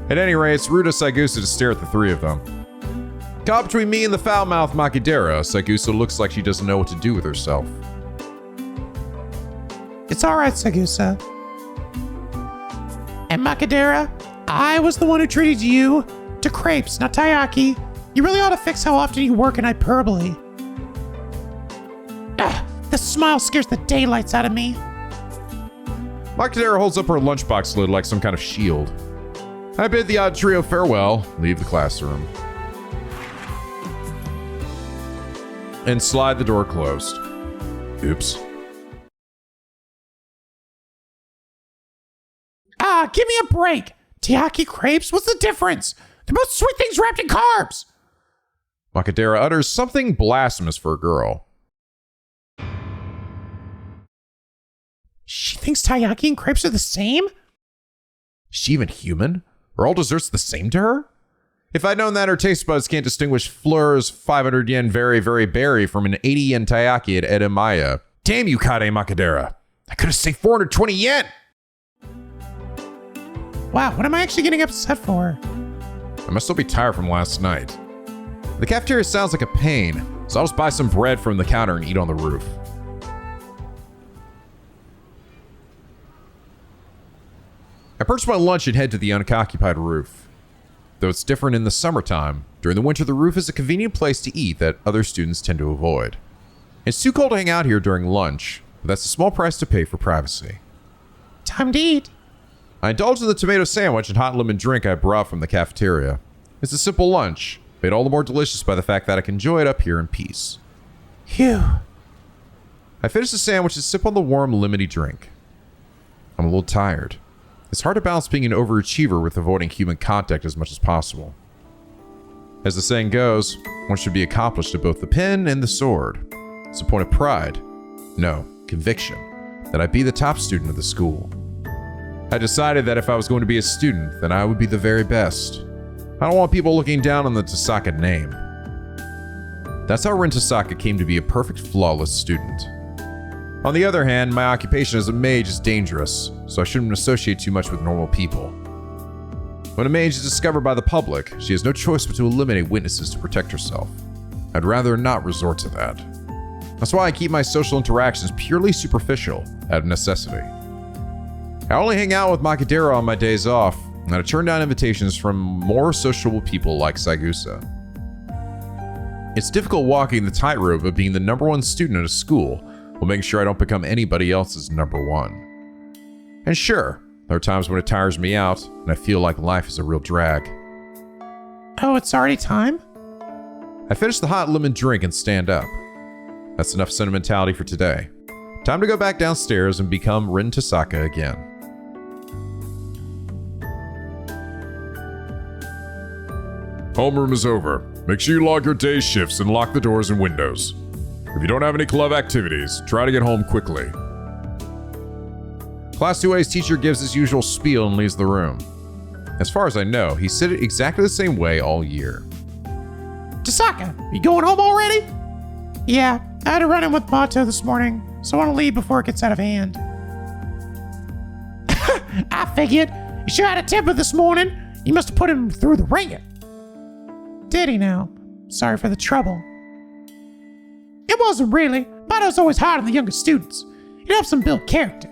At any rate, it's rude of Sagusa to stare at the three of them. Caught between me and the foul-mouthed Makadera, Sagusa looks like she doesn't know what to do with herself. It's alright, Sagusa. And Makadera, I was the one who treated you to crepes, not taiyaki. You really ought to fix how often you work in hyperbole. The smile scares the daylights out of me. Makadera holds up her lunchbox lid like some kind of shield. I bid the odd trio farewell, leave the classroom, and slide the door closed. Oops. Give me a break. Taiyaki crepes? What's the difference? They're both sweet things wrapped in carbs. Makadera utters something blasphemous for a girl. She thinks taiyaki and crepes are the same? Is she even human? Are all desserts the same to her? If I'd known that her taste buds can't distinguish Fleur's 500 yen very, very berry from an 80 yen taiyaki at Edamaya. Damn you, Kaede Makadera. I could have saved 420 yen! Wow, what am I actually getting upset for? I must still be tired from last night. The cafeteria sounds like a pain, so I'll just buy some bread from the counter and eat on the roof. I purchase my lunch and head to the unoccupied roof. Though it's different in the summertime, during the winter the roof is a convenient place to eat that other students tend to avoid. It's too cold to hang out here during lunch, but that's a small price to pay for privacy. Time to eat. I indulge in the tomato sandwich and hot lemon drink I brought from the cafeteria. It's a simple lunch, made all the more delicious by the fact that I can enjoy it up here in peace. Phew. I finish the sandwich and sip on the warm lemony drink. I'm a little tired. It's hard to balance being an overachiever with avoiding human contact as much as possible. As the saying goes, one should be accomplished at both the pen and the sword. It's a point of pride, no, conviction, that I be the top student of the school. I decided that if I was going to be a student, then I would be the very best. I don't want people looking down on the Tasaka name. That's how Rin Tasaka came to be a perfect, flawless student. On the other hand, my occupation as a mage is dangerous, so I shouldn't associate too much with normal people. When a mage is discovered by the public, she has no choice but to eliminate witnesses to protect herself. I'd rather not resort to that. That's why I keep my social interactions purely superficial, out of necessity. I only hang out with Makadera on my days off, and I turn down invitations from more sociable people like Saigusa. It's difficult walking the tightrope of being the #1 student at a school while making sure I don't become anybody else's #1. And sure, there are times when it tires me out, and I feel like life is a real drag. Oh, it's already time? I finish the hot lemon drink and stand up. That's enough sentimentality for today. Time to go back downstairs and become Rin Tasaka again. Homeroom is over. Make sure you log your day shifts and lock the doors and windows. If you don't have any club activities, try to get home quickly. Class 2A's teacher gives his usual spiel and leaves the room. As far as I know, he said it exactly the same way all year. Tasaka, you going home already? Yeah, I had a run-in with Mato this morning, so I want to leave before it gets out of hand. I figured. You sure had a temper this morning. You must have put him through the ringer. Did he now? Sorry for the trouble. It wasn't really. Mato's always hard on the younger students. It helps them build character.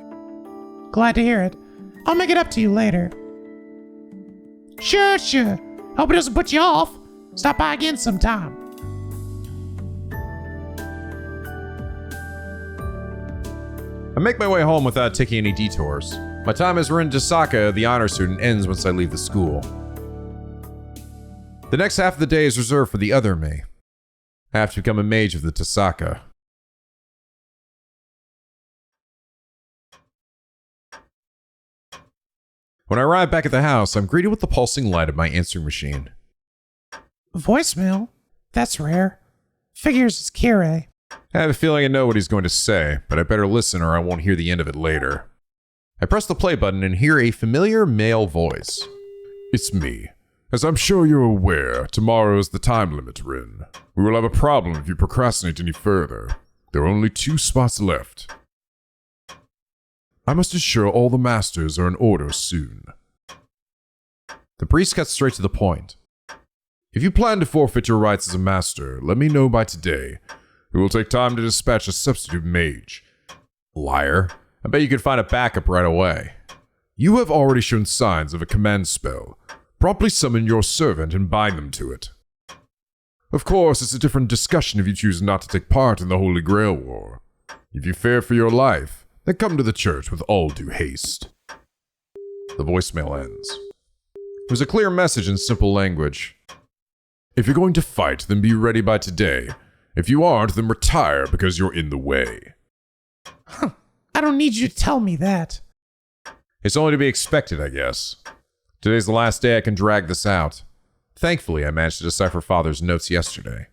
Glad to hear it. I'll make it up to you later. Sure. Hope it doesn't put you off. Stop by again sometime. I make my way home without taking any detours. My time as Rin Tasaka, the honor student, ends once I leave the school. The next half of the day is reserved for the other me. I have to become a mage of the Tasaka. When I arrive back at the house, I'm greeted with the pulsing light of my answering machine. Voicemail? That's rare. Figures it's Kirei. I have a feeling I know what he's going to say, but I better listen or I won't hear the end of it later. I press the play button and hear a familiar male voice. It's me. As I'm sure you're aware, tomorrow is the time limit, Rin. We will have a problem if you procrastinate any further. There are only 2 spots left. I must ensure all the masters are in order soon. The priest cuts straight to the point. If you plan to forfeit your rights as a master, let me know by today. It will take time to dispatch a substitute mage. Liar. I bet you could find a backup right away. You have already shown signs of a command spell. Promptly summon your servant and bind them to it. Of course, it's a different discussion if you choose not to take part in the Holy Grail War. If you fear for your life, then come to the church with all due haste. The voicemail ends. It was a clear message in simple language. If you're going to fight, then be ready by today. If you aren't, then retire because you're in the way. Huh. I don't need you to tell me that. It's only to be expected, I guess. Today's the last day I can drag this out. Thankfully, I managed to decipher Father's notes yesterday.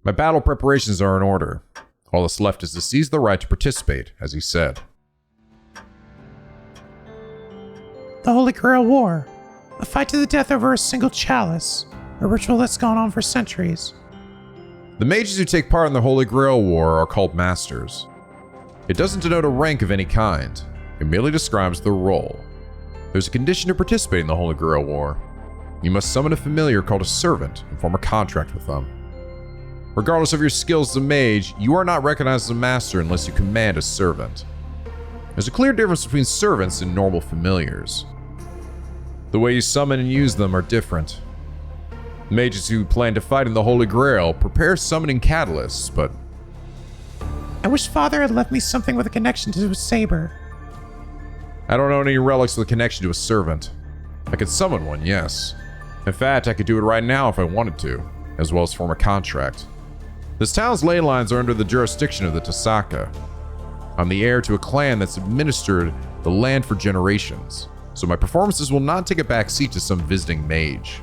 My battle preparations are in order. All that's left is to seize the right to participate, as he said. The Holy Grail War. A fight to the death over a single chalice. A ritual that's gone on for centuries. The mages who take part in the Holy Grail War are called masters. It doesn't denote a rank of any kind. It merely describes their role. There's a condition to participate in the Holy Grail War. You must summon a familiar called a servant and form a contract with them. Regardless of your skills as a mage, you are not recognized as a master unless you command a servant. There's a clear difference between servants and normal familiars. The way you summon and use them are different. Mages who plan to fight in the Holy Grail prepare summoning catalysts, but I wish Father had left me something with a connection to his saber. I don't own any relics with a connection to a servant. I could summon one, yes. In fact, I could do it right now if I wanted to, as well as form a contract. This town's ley lines are under the jurisdiction of the Tasaka. I'm the heir to a clan that's administered the land for generations, so my performances will not take a backseat to some visiting mage.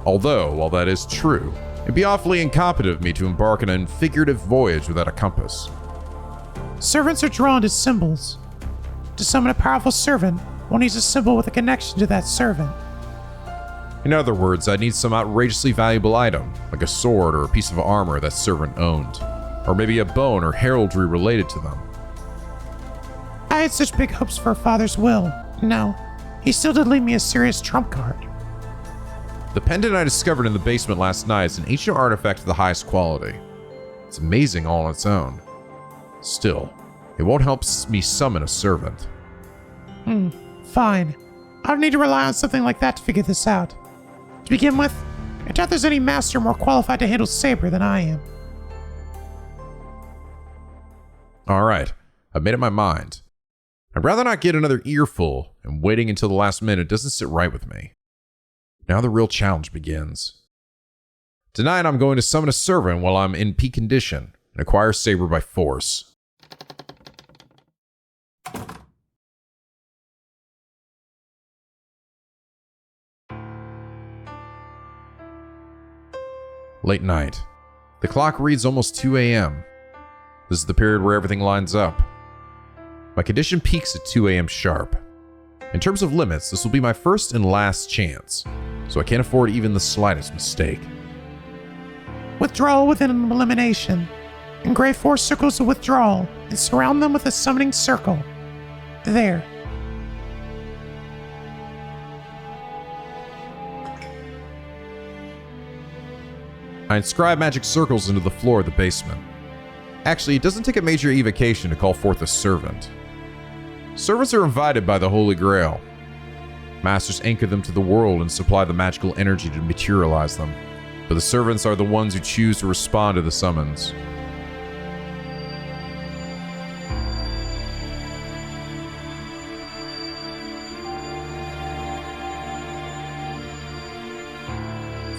Although, while that is true, it'd be awfully incompetent of me to embark on a figurative voyage without a compass. Servants are drawn to symbols. To summon a powerful servant, one needs a symbol with a connection to that servant. In other words, I'd need some outrageously valuable item, like a sword or a piece of armor that servant owned, or maybe a bone or heraldry related to them. I had such big hopes for Father's will. No, he still did leave me a serious trump card. The pendant I discovered in the basement last night is an ancient artifact of the highest quality. It's amazing all on its own. Still, it won't help me summon a servant. Fine. I don't need to rely on something like that to figure this out. To begin with, I doubt there's any master more qualified to handle saber than I am. Alright, I've made up my mind. I'd rather not get another earful, and waiting until the last minute doesn't sit right with me. Now the real challenge begins. Tonight I'm going to summon a servant while I'm in peak condition, and acquire saber by force. Late night. The clock reads almost 2 a.m. This is the period where everything lines up. My condition peaks at 2 a.m. sharp. In terms of limits, this will be my first and last chance, so I can't afford even the slightest mistake. Withdrawal within elimination. Engrave 4 circles of withdrawal and surround them with a summoning circle. There. I inscribe magic circles into the floor of the basement. Actually, it doesn't take a major evocation to call forth a servant. Servants are invited by the Holy Grail. Masters anchor them to the world and supply the magical energy to materialize them, but the servants are the ones who choose to respond to the summons.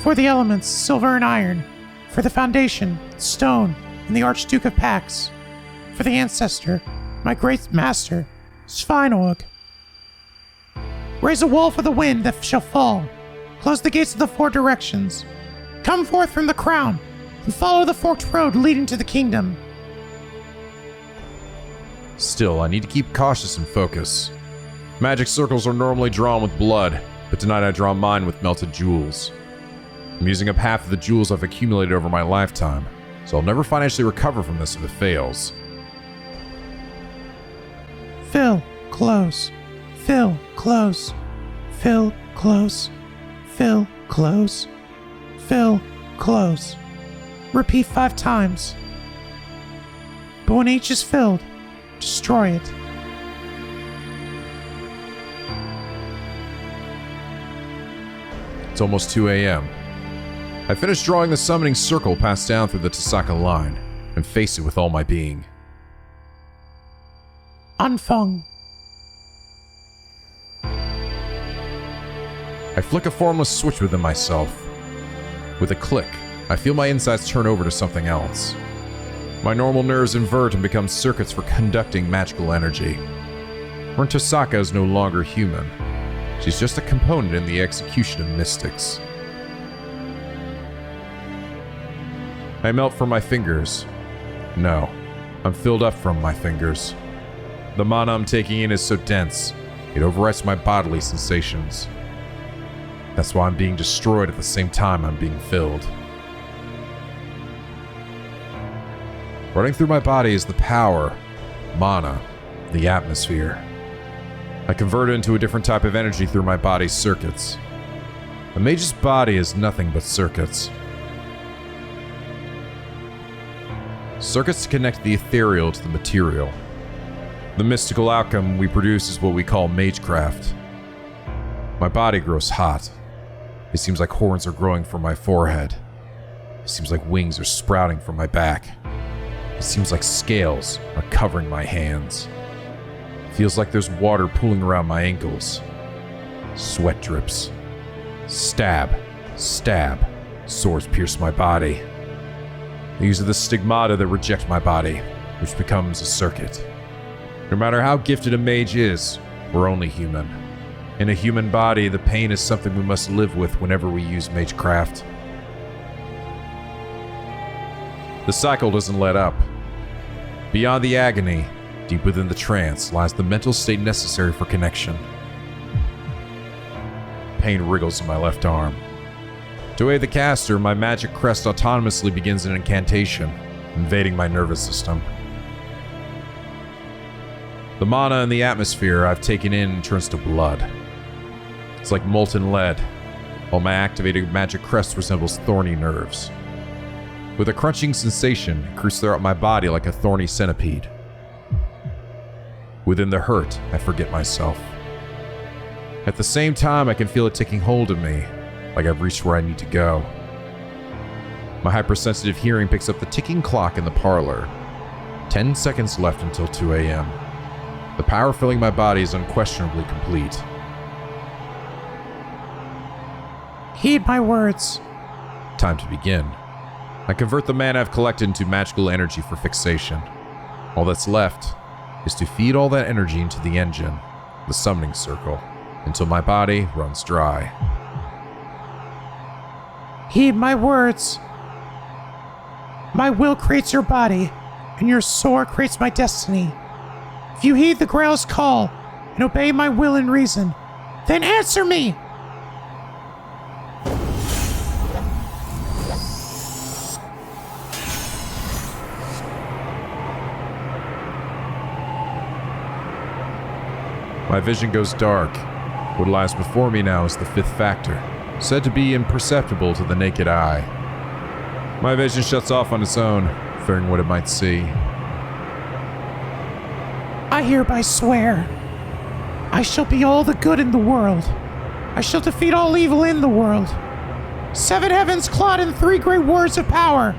For the elements, silver and iron. For the foundation, stone and the Archduke of Pax. For the ancestor, my great master, Sveinolg. Raise a wall for the wind that shall fall. Close the gates of the 4 directions. Come forth from the crown and follow the forked road leading to the kingdom. Still, I need to keep cautious and focus. Magic circles are normally drawn with blood, but tonight I draw mine with melted jewels. I'm using up half of the jewels I've accumulated over my lifetime, so I'll never financially recover from this if it fails. Fill, close. Fill, close. Fill, close. Fill, close. Fill, close. Repeat 5 times. But when each is filled, destroy it. It's almost 2 a.m. I finish drawing the summoning circle passed down through the Tasaka line, and face it with all my being. Anfang. I flick a formless switch within myself. With a click, I feel my insides turn over to something else. My normal nerves invert and become circuits for conducting magical energy. Her Tasaka is no longer human. She's just a component in the execution of mystics. I melt from my fingers. No, I'm filled up from my fingers. The mana I'm taking in is so dense, it overwrites my bodily sensations. That's why I'm being destroyed at the same time I'm being filled. Running through my body is the power, mana, the atmosphere. I convert it into a different type of energy through my body's circuits. A mage's body is nothing but circuits. Circuits to connect the ethereal to the material. The mystical outcome we produce is what we call magecraft. My body grows hot. It seems like horns are growing from my forehead. It seems like wings are sprouting from my back. It seems like scales are covering my hands. It feels like there's water pooling around my ankles. Sweat drips. Stab, stab. Swords pierce my body. These are the stigmata that reject my body, which becomes a circuit. No matter how gifted a mage is, we're only human. In a human body, the pain is something we must live with whenever we use magecraft. The cycle doesn't let up. Beyond the agony, deep within the trance, lies the mental state necessary for connection. Pain wriggles in my left arm. To aid the caster, my magic crest autonomously begins an incantation, invading my nervous system. The mana in the atmosphere I've taken in turns to blood. It's like molten lead, while my activated magic crest resembles thorny nerves. With a crunching sensation, it creeps throughout my body like a thorny centipede. Within the hurt, I forget myself. At the same time, I can feel it taking hold of me, like I've reached where I need to go. My hypersensitive hearing picks up the ticking clock in the parlor. 10 seconds left until 2 a.m. The power filling my body is unquestionably complete. Heed my words. Time to begin. I convert the mana I've collected into magical energy for fixation. All that's left is to feed all that energy into the engine, the summoning circle, until my body runs dry. Heed my words. My will creates your body, and your sword creates my destiny. If you heed the Grail's call and obey my will and reason, then answer me! My vision goes dark. What lies before me now is the fifth factor, said to be imperceptible to the naked eye. My vision shuts off on its own, fearing what it might see. I hereby swear, I shall be all the good in the world. I shall defeat all evil in the world. 7 heavens clawed in 3 great words of power.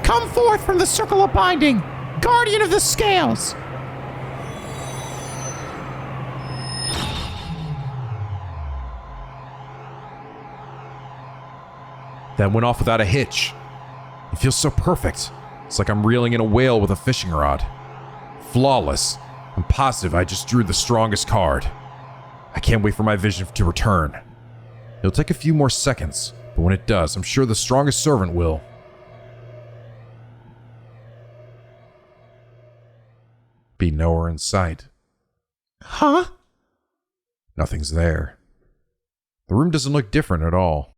Come forth from the circle of binding, guardian of the scales. That went off without a hitch. It feels so perfect. It's like I'm reeling in a whale with a fishing rod. Flawless. I'm positive I just drew the strongest card. I can't wait for my vision to return. It'll take a few more seconds, but when it does, I'm sure the strongest servant will. Be nowhere in sight. Huh? Nothing's there. The room doesn't look different at all.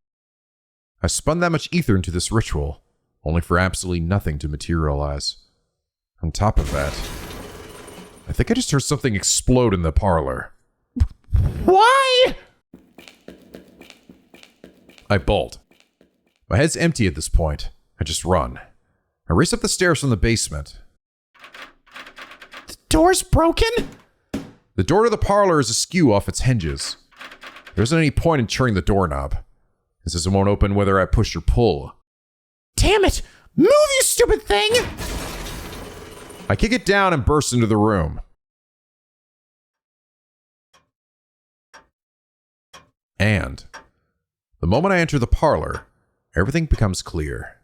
I spun that much ether into this ritual, only for absolutely nothing to materialize. On top of that, I think I just heard something explode in the parlor. Why? I bolt. My head's empty at this point. I just run. I race up the stairs from the basement. The door's broken? The door to the parlor is askew off its hinges. There isn't any point in turning the doorknob. It says it won't open whether I push or pull. Damn it! Move, you stupid thing! I kick it down and burst into the room. And the moment I enter the parlor, everything becomes clear.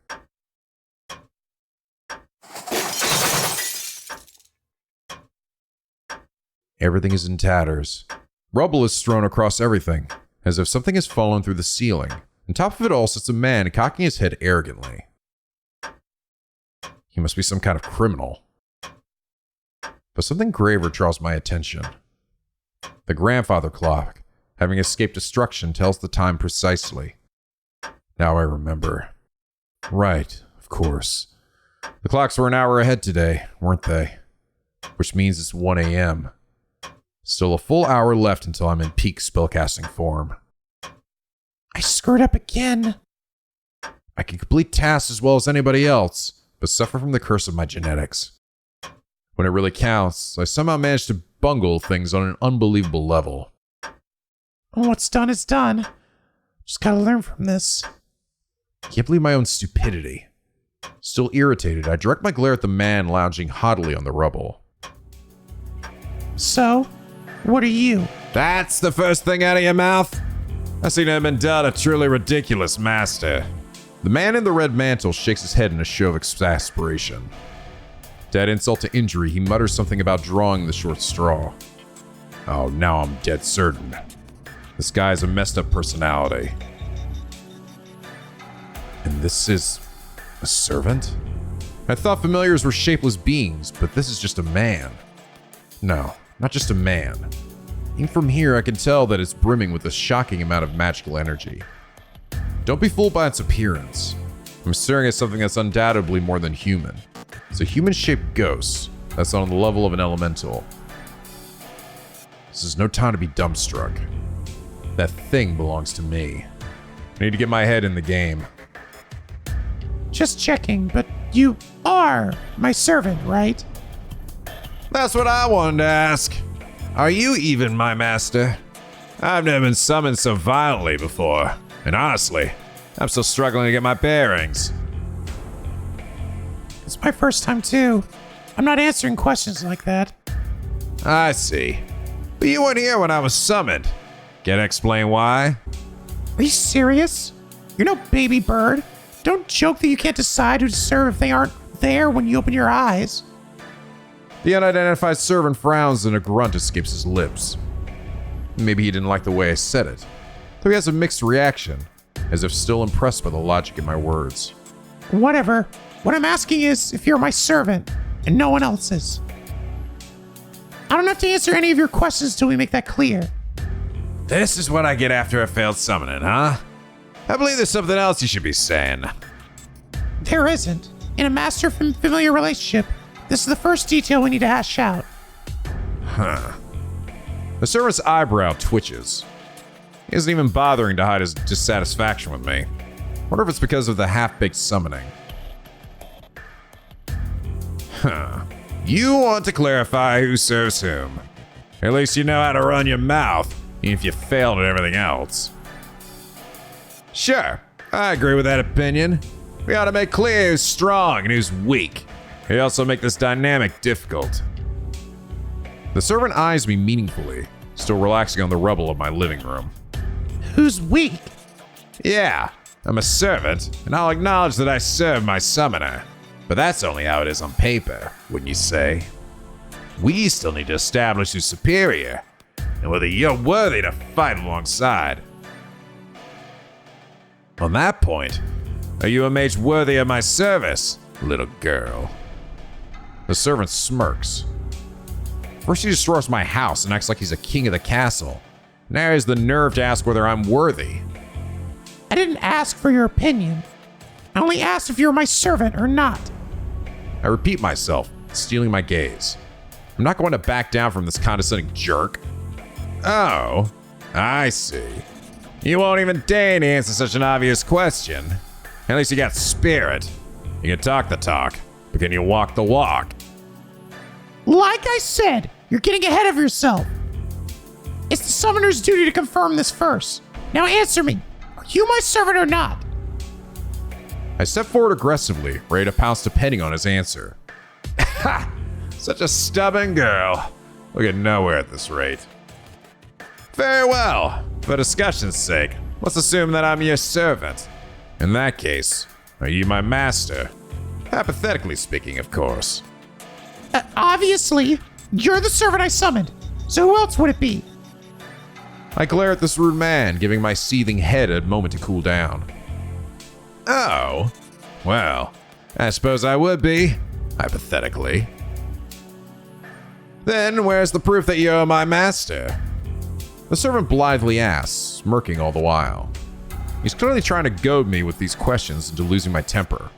Everything is in tatters. Rubble is strewn across everything, as if something has fallen through the ceiling. On top of it all sits a man cocking his head arrogantly. He must be some kind of criminal. But something graver draws my attention. The grandfather clock, having escaped destruction, tells the time precisely. Now I remember. Right, of course. The clocks were an hour ahead today, weren't they? Which means it's 1 a.m. Still a full hour left until I'm in peak spellcasting form. I screwed up again. I can complete tasks as well as anybody else, but suffer from the curse of my genetics. When it really counts, I somehow manage to bungle things on an unbelievable level. What's done is done. Just gotta learn from this. I can't believe my own stupidity. Still irritated, I direct my glare at the man lounging haughtily on the rubble. So, what are you? That's the first thing out of your mouth? I seem to have been done a truly ridiculous master. The man in the red mantle shakes his head in a show of exasperation. To add insult to injury, he mutters something about drawing the short straw. Oh, now I'm dead certain. This guy has a messed up personality. And this is a servant? I thought familiars were shapeless beings, but this is just a man. No, not just a man. Even from here, I can tell that it's brimming with a shocking amount of magical energy. Don't be fooled by its appearance. I'm staring at something that's undoubtedly more than human. It's a human-shaped ghost that's on the level of an elemental. This is no time to be dumbstruck. That thing belongs to me. I need to get my head in the game. Just checking, but you are my servant, right? That's what I wanted to ask. Are you even my master? I've never been summoned so violently before, and honestly, I'm still struggling to get my bearings. It's my first time too. I'm not answering questions like that. I see. But you weren't here when I was summoned. Can I explain why? Are you serious? You're no baby bird. Don't joke that you can't decide who to serve if they aren't there when you open your eyes. The unidentified servant frowns and a grunt escapes his lips. Maybe he didn't like the way I said it, though he has a mixed reaction, as if still impressed by the logic in my words. Whatever. What I'm asking is if you're my servant and no one else's. I don't have to answer any of your questions till we make that clear. This is what I get after a failed summoning, huh? I believe there's something else you should be saying. There isn't. In a master-familiar relationship, this is the first detail we need to hash out. Huh. The servant's eyebrow twitches. He isn't even bothering to hide his dissatisfaction with me. Wonder if it's because of the half-baked summoning. Huh. You want to clarify who serves whom. At least you know how to run your mouth, even if you failed at everything else. Sure, I agree with that opinion. We ought to make clear who's strong and who's weak. We also make this dynamic difficult. The servant eyes me meaningfully, still relaxing on the rubble of my living room. Who's weak? Yeah, I'm a servant, and I'll acknowledge that I serve my summoner. But that's only how it is on paper, wouldn't you say? We still need to establish who's superior, and whether you're worthy to fight alongside. On that point, are you a mage worthy of my service, little girl? The servant smirks. First he destroys my house and acts like he's a king of the castle. Now he has the nerve to ask whether I'm worthy. I didn't ask for your opinion. I only asked if you're my servant or not. I repeat myself, stealing my gaze. I'm not going to back down from this condescending jerk. Oh, I see. You won't even deign to answer such an obvious question. At least you got spirit. You can talk the talk, but can you walk the walk? Like I said, you're getting ahead of yourself. It's the summoner's duty to confirm this first. Now answer me. Are you my servant or not? I step forward aggressively, ready to pounce depending on his answer. Ha! Such a stubborn girl. We'll get nowhere at this rate. Very well. For discussion's sake, let's assume that I'm your servant. In that case, are you my master? Hypothetically speaking, of course. Obviously, you're the servant I summoned. So who else would it be? I glare at this rude man, giving my seething head a moment to cool down. Oh, well, I suppose I would be, hypothetically. Then where's the proof that you're my master? The servant blithely asks, smirking all the while. He's clearly trying to goad me with these questions into losing my temper.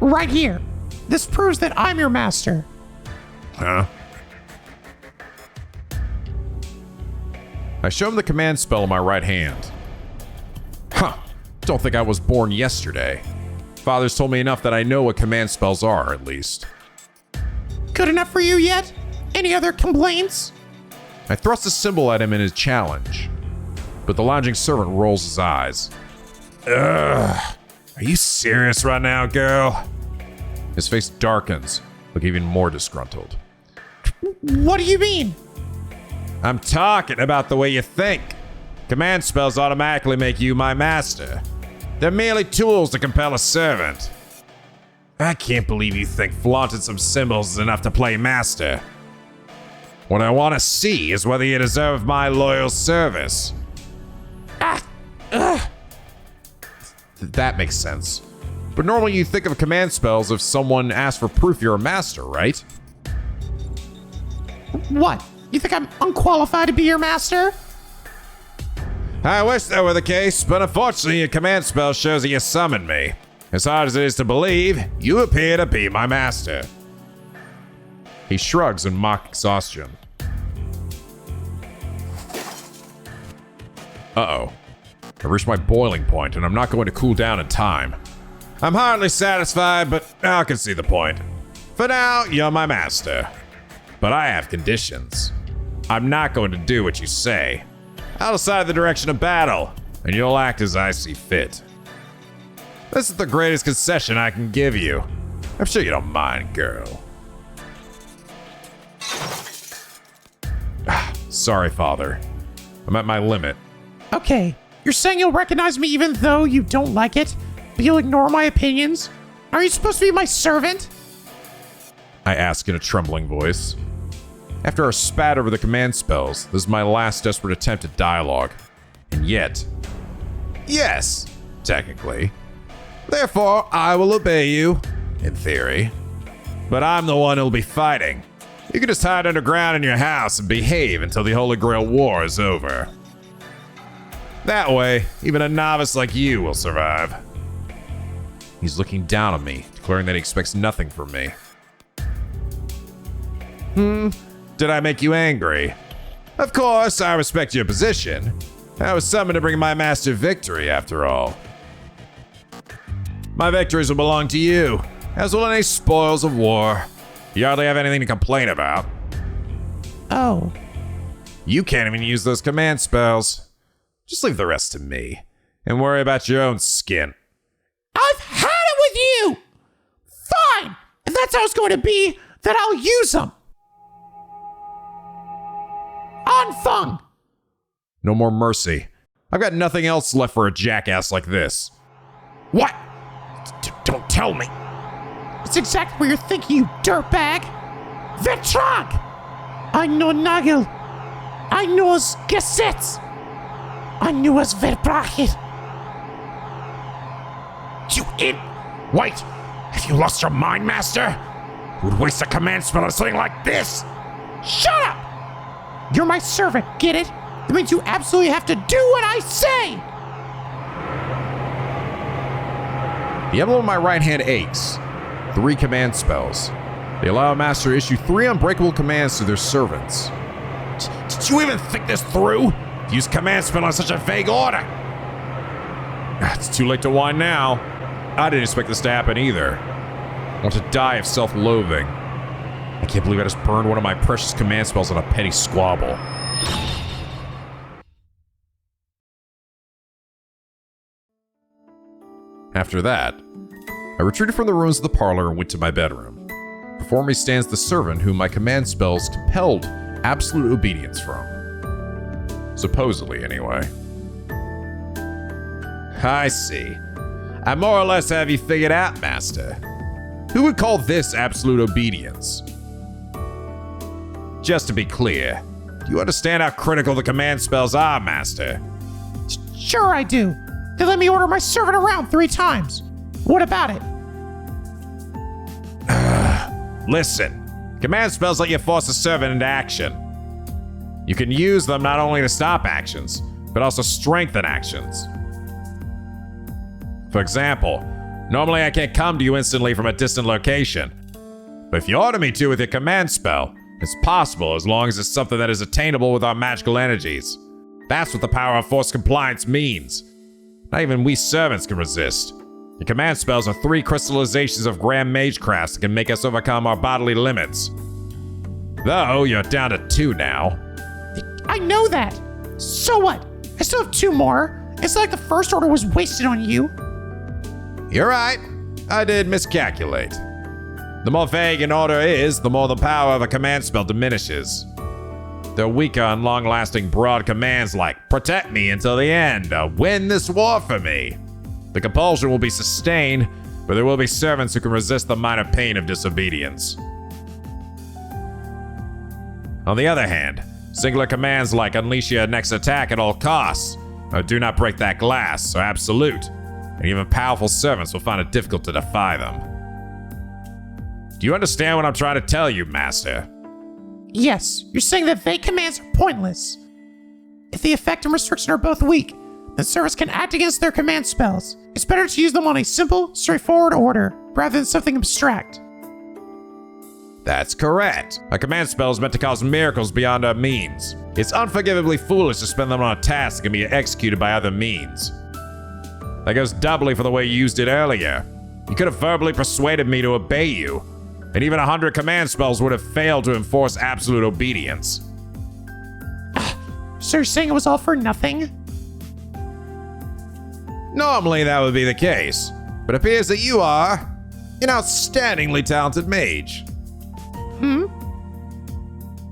Right here. This proves that I'm your master. Huh? I show him the command spell in my right hand. Don't think I was born yesterday. Father's told me enough that I know what command spells are, at least. Good enough for you yet? Any other complaints? I thrust a symbol at him in his challenge, but the lounging servant rolls his eyes. Ugh, are you serious right now, girl? His face darkens, looking even more disgruntled. What do you mean? I'm talking about the way you think. Command spells automatically make you my master. They're merely tools to compel a servant. I can't believe you think flaunting some symbols is enough to play master. What I want to see is whether you deserve my loyal service. That makes sense. But normally you think of command spells if someone asks for proof you're a master, right? What? You think I'm unqualified to be your master? I wish that were the case, but unfortunately your command spell shows that you summoned me. As hard as it is to believe, you appear to be my master. He shrugs in mock exhaustion. Uh-oh. I've reached my boiling point, and I'm not going to cool down in time. I'm hardly satisfied, but I can see the point. For now, you're my master. But I have conditions. I'm not going to do what you say. I'll decide the direction of battle, and you'll act as I see fit. This is the greatest concession I can give you. I'm sure you don't mind, girl. Sorry, Father. I'm at my limit. Okay, you're saying you'll recognize me even though you don't like it, but you'll ignore my opinions? Are you supposed to be my servant? I ask in a trembling voice. After our spat over the command spells, this is my last desperate attempt at dialogue. And yet, yes, technically. Therefore, I will obey you, in theory. But I'm the one who'll be fighting. You can just hide underground in your house and behave until the Holy Grail War is over. That way, even a novice like you will survive. He's looking down on me, declaring that he expects nothing from me. Did I make you angry? Of course, I respect your position. I was summoned to bring my master victory, after all. My victories will belong to you, as will any spoils of war. You hardly have anything to complain about. Oh. You can't even use those command spells. Just leave the rest to me, and worry about your own skin. I've had it with you! Fine! If that's how it's going to be, then I'll use them! Anfang! No more mercy. I've got nothing else left for a jackass like this. What? Don't tell me. It's exactly what you're thinking, you dirtbag. Vertrag! I know Nagel. I know as Gesetz. I know as Verbrachet. You Wait! Have you lost your mind, Master? Who would waste a command spell on something like this? Shut up! You're my servant, get it? That means you absolutely have to do what I say! The emblem on my right hand aches. 3 command spells. They allow a master to issue 3 unbreakable commands to their servants. Did you even think this through? Use command spell on such a vague order. It's too late to whine now. I didn't expect this to happen either. I want to die of self-loathing. I can't believe I just burned one of my precious command spells on a petty squabble. After that, I retreated from the ruins of the parlor and went to my bedroom. Before me stands the servant whom my command spells compelled absolute obedience from. Supposedly, anyway. I see. I more or less have you figured out, Master. Who would call this absolute obedience? Just to be clear, do you understand how critical the command spells are, Master? Sure I do. They let me order my servant around 3 times. What about it? Listen, command spells let you force a servant into action. You can use them not only to stop actions, but also strengthen actions. For example, normally I can't come to you instantly from a distant location. But if you order me to with your command spell, it's possible as long as it's something that is attainable with our magical energies. That's what the power of force compliance means. Not even we servants can resist. The command spells are 3 crystallizations of grand magecrafts that can make us overcome our bodily limits. Though, you're down to 2 now. I know that. So what? I still have 2 more. It's like the first order was wasted on you. You're right. I did miscalculate. The more vague an order is, the more the power of a command spell diminishes. They're weaker on long-lasting broad commands like protect me until the end, or win this war for me. The compulsion will be sustained, but there will be servants who can resist the minor pain of disobedience. On the other hand, singular commands like unleash your next attack at all costs, or do not break that glass, are absolute, and even powerful servants will find it difficult to defy them. Do you understand what I'm trying to tell you, Master? Yes, you're saying that vague commands are pointless. If the effect and restriction are both weak, then servants can act against their command spells. It's better to use them on a simple, straightforward order, rather than something abstract. That's correct. A command spell is meant to cause miracles beyond our means. It's unforgivably foolish to spend them on a task that can be executed by other means. That goes doubly for the way you used it earlier. You could have verbally persuaded me to obey you, and even 100 command spells would have failed to enforce absolute obedience. So you're saying it was all for nothing? Normally that would be the case, but it appears that you are an outstandingly talented mage.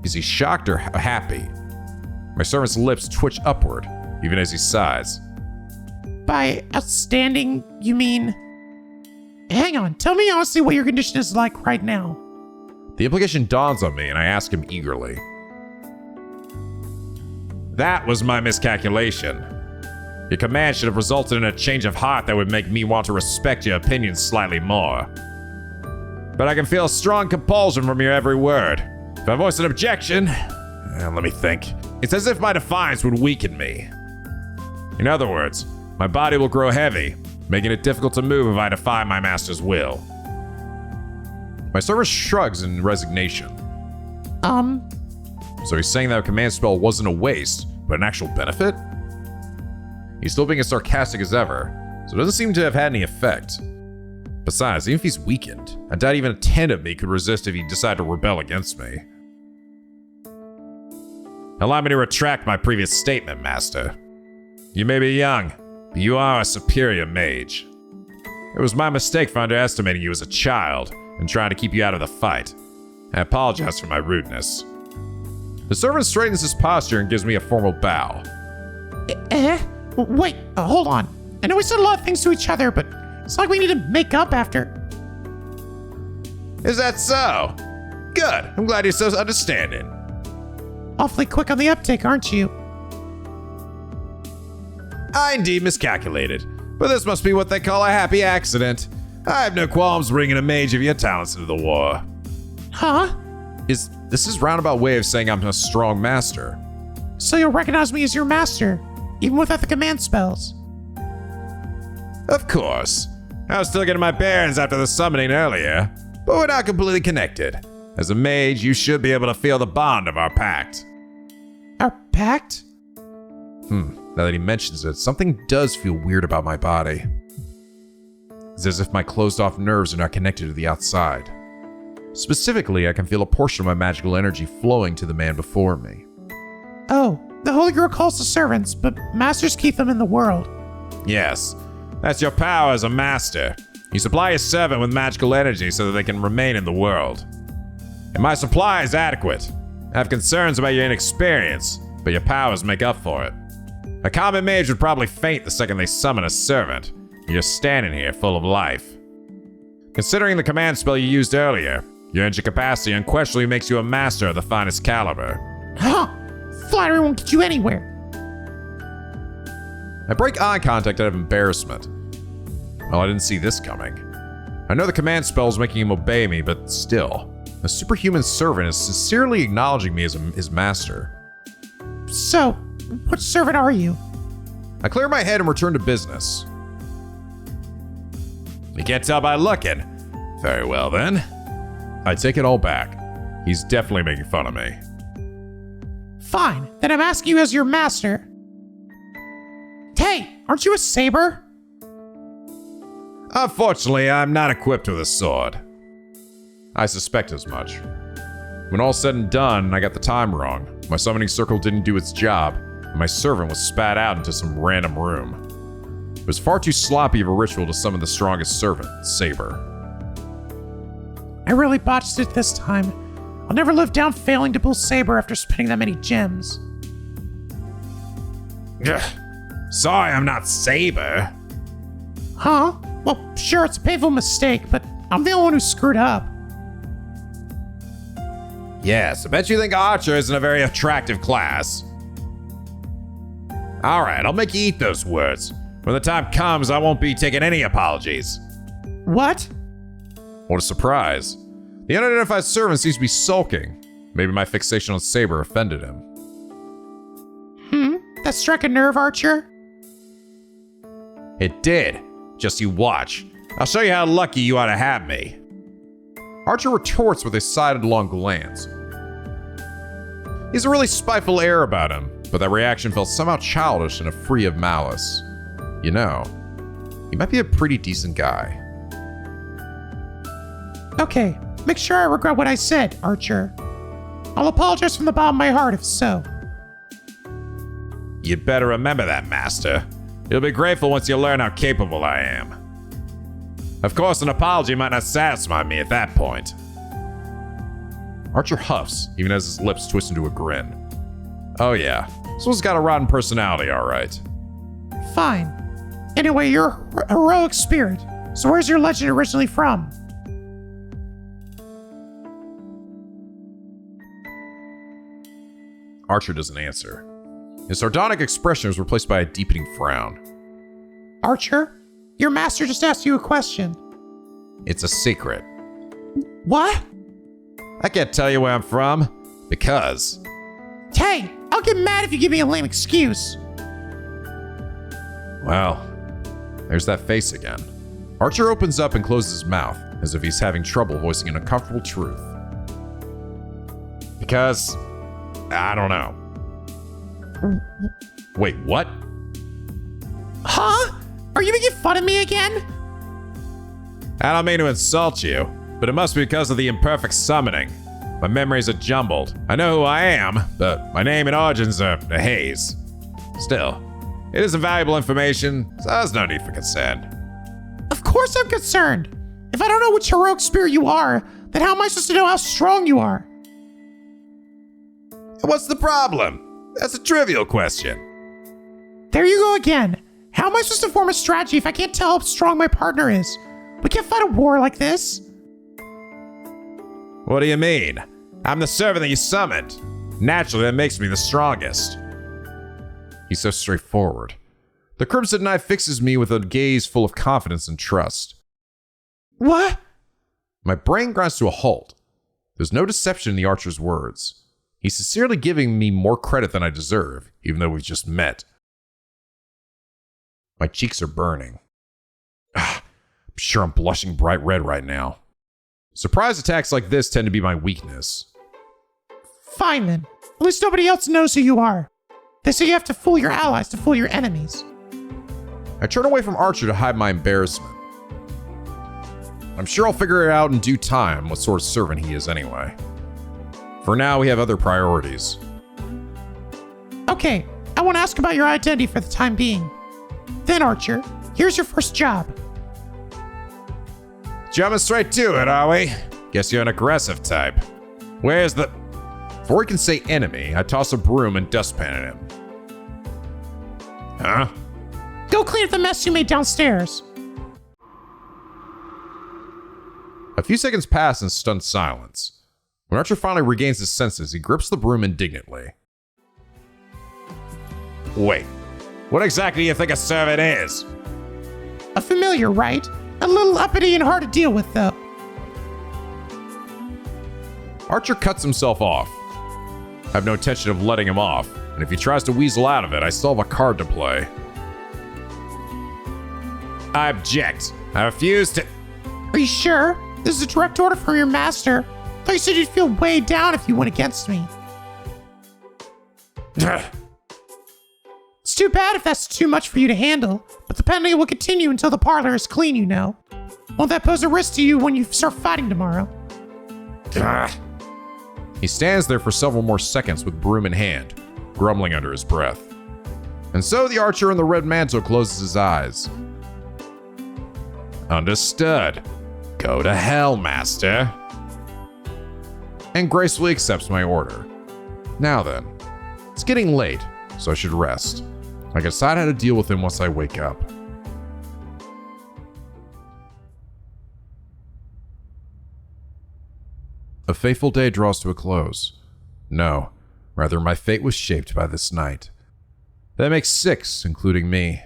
Is he shocked or happy? My servant's lips twitch upward, even as he sighs. By outstanding, you mean... Hang on, tell me honestly what your condition is like right now. The implication dawns on me, and I ask him eagerly. That was my miscalculation. Your command should have resulted in a change of heart that would make me want to respect your opinions slightly more. But I can feel a strong compulsion from your every word. If I voice an objection, let me think. It's as if my defiance would weaken me. In other words, my body will grow heavy, making it difficult to move if I defy my master's will. My servant shrugs in resignation. So he's saying that a command spell wasn't a waste, but an actual benefit? He's still being as sarcastic as ever, so it doesn't seem to have had any effect. Besides, even if he's weakened, I doubt even a 10 of me could resist if he decided to rebel against me. Allow me to retract my previous statement, Master. You may be young, but you are a superior mage. It was my mistake for underestimating you as a child and trying to keep you out of the fight. I apologize for my rudeness. The servant straightens his posture and gives me a formal bow. Wait, hold on. I know we said a lot of things to each other, but it's like we need to make up after. Is that so? Good. I'm glad you're so understanding. Awfully quick on the uptake, aren't you? I indeed miscalculated, but this must be what they call a happy accident. I have no qualms bringing a mage of your talents into the war. Huh? This is roundabout way of saying I'm a strong master. So you'll recognize me as your master, even without the command spells? Of course. I was still getting my bearings after the summoning earlier, but we're not completely connected. As a mage, you should be able to feel the bond of our pact. Our pact? Now that he mentions it, something does feel weird about my body. It's as if my closed-off nerves are not connected to the outside. Specifically, I can feel a portion of my magical energy flowing to the man before me. Oh, the Holy Grail calls the servants, but masters keep them in the world. Yes, that's your power as a master. You supply your servant with magical energy so that they can remain in the world. And my supply is adequate. I have concerns about your inexperience, but your powers make up for it. A common mage would probably faint the second they summon a servant. You're standing here full of life. Considering the command spell you used earlier, your engine capacity unquestionably makes you a master of the finest caliber. Huh? Flattery won't get you anywhere. I break eye contact out of embarrassment. Well, I didn't see this coming. I know the command spell is making him obey me, but still, a superhuman servant is sincerely acknowledging me as his master. So, what servant are you? I clear my head and return to business. You can't tell by looking. Very well then. I take it all back. He's definitely making fun of me. Fine, then I'm asking you as your master. Hey, aren't you a saber? Unfortunately, I'm not equipped with a sword. I suspect as much. When all's said and done, I got the time wrong. My summoning circle didn't do its job, and my servant was spat out into some random room. It was far too sloppy of a ritual to summon the strongest servant, Saber. I really botched it this time. I'll never live down failing to pull Saber after spending that many gems. Ugh. Sorry I'm not Saber. Huh? Well, sure, it's a painful mistake, but I'm the only one who screwed up. Yes, I bet you think Archer isn't a very attractive class. Alright, I'll make you eat those words. When the time comes, I won't be taking any apologies. What? What a surprise. The unidentified servant seems to be sulking. Maybe my fixation on Saber offended him. That struck a nerve, Archer? It did. Just you watch. I'll show you how lucky you ought to have me. Archer retorts with a sidelong glance. He has a really spiteful air about him, but that reaction felt somehow childish and free of malice. You know, he might be a pretty decent guy. Okay, make sure I regret what I said, Archer. I'll apologize from the bottom of my heart if so. You'd better remember that, Master. You'll be grateful once you learn how capable I am. Of course, an apology might not satisfy me at that point. Archer huffs, even as his lips twist into a grin. Oh yeah, this one's got a rotten personality, alright. Fine. Anyway, you're a heroic spirit, so where's your legend originally from? Archer doesn't answer. His sardonic expression is replaced by a deepening frown. Archer, your master just asked you a question. It's a secret. What? I can't tell you where I'm from, because... Hey, I'll get mad if you give me a lame excuse. Well, there's that face again. Archer opens up and closes his mouth, as if he's having trouble voicing an uncomfortable truth. Because... I don't know. Wait, what? Huh? Are you making fun of me again? I don't mean to insult you, but it must be because of the imperfect summoning. My memories are jumbled. I know who I am, but my name and origins are a haze. Still, it is valuable information, so there's no need for concern. Of course I'm concerned. If I don't know which heroic spirit you are, then how am I supposed to know how strong you are? What's the problem? That's a trivial question. There you go again. How am I supposed to form a strategy if I can't tell how strong my partner is? We can't fight a war like this. What do you mean? I'm the servant that you summoned. Naturally, that makes me the strongest. He's so straightforward. The Crimson Knight fixes me with a gaze full of confidence and trust. What? My brain grinds to a halt. There's no deception in the Archer's words. He's sincerely giving me more credit than I deserve, even though we've just met. My cheeks are burning. I'm sure I'm blushing bright red right now. Surprise attacks like this tend to be my weakness. Fine then. At least nobody else knows who you are. They say you have to fool your allies to fool your enemies. I turn away from Archer to hide my embarrassment. I'm sure I'll figure it out in due time what sort of servant he is anyway. For now, we have other priorities. Okay, I want to ask about your identity for the time being. Then, Archer, here's your first job. Jumping straight to it, are we? Guess you're an aggressive type. Where's the... Before he can say enemy, I toss a broom and dustpan at him. Huh? Go clean up the mess you made downstairs. A few seconds pass in stunned silence. When Archer finally regains his senses, he grips the broom indignantly. Wait, what exactly do you think a servant is? A familiar, right? A little uppity and hard to deal with, though. Archer cuts himself off. I have no intention of letting him off, and if he tries to weasel out of it, I still have a card to play. I object. I refuse to... Are you sure? This is a direct order from your master. I thought you said you'd feel weighed down if you went against me. It's too too bad if that's too much for you to handle, but the penalty will continue until the parlor is clean, you know. Won't that pose a risk to you when you start fighting tomorrow? He stands there for several more seconds with broom in hand, grumbling under his breath. And so the archer in the red mantle closes his eyes. Understood. Go to hell, master. And gracefully accepts my order. Now then, it's getting late, so I should rest. I can decide how to deal with him once I wake up. A fateful day draws to a close. No, rather my fate was shaped by this night. That makes 6, including me.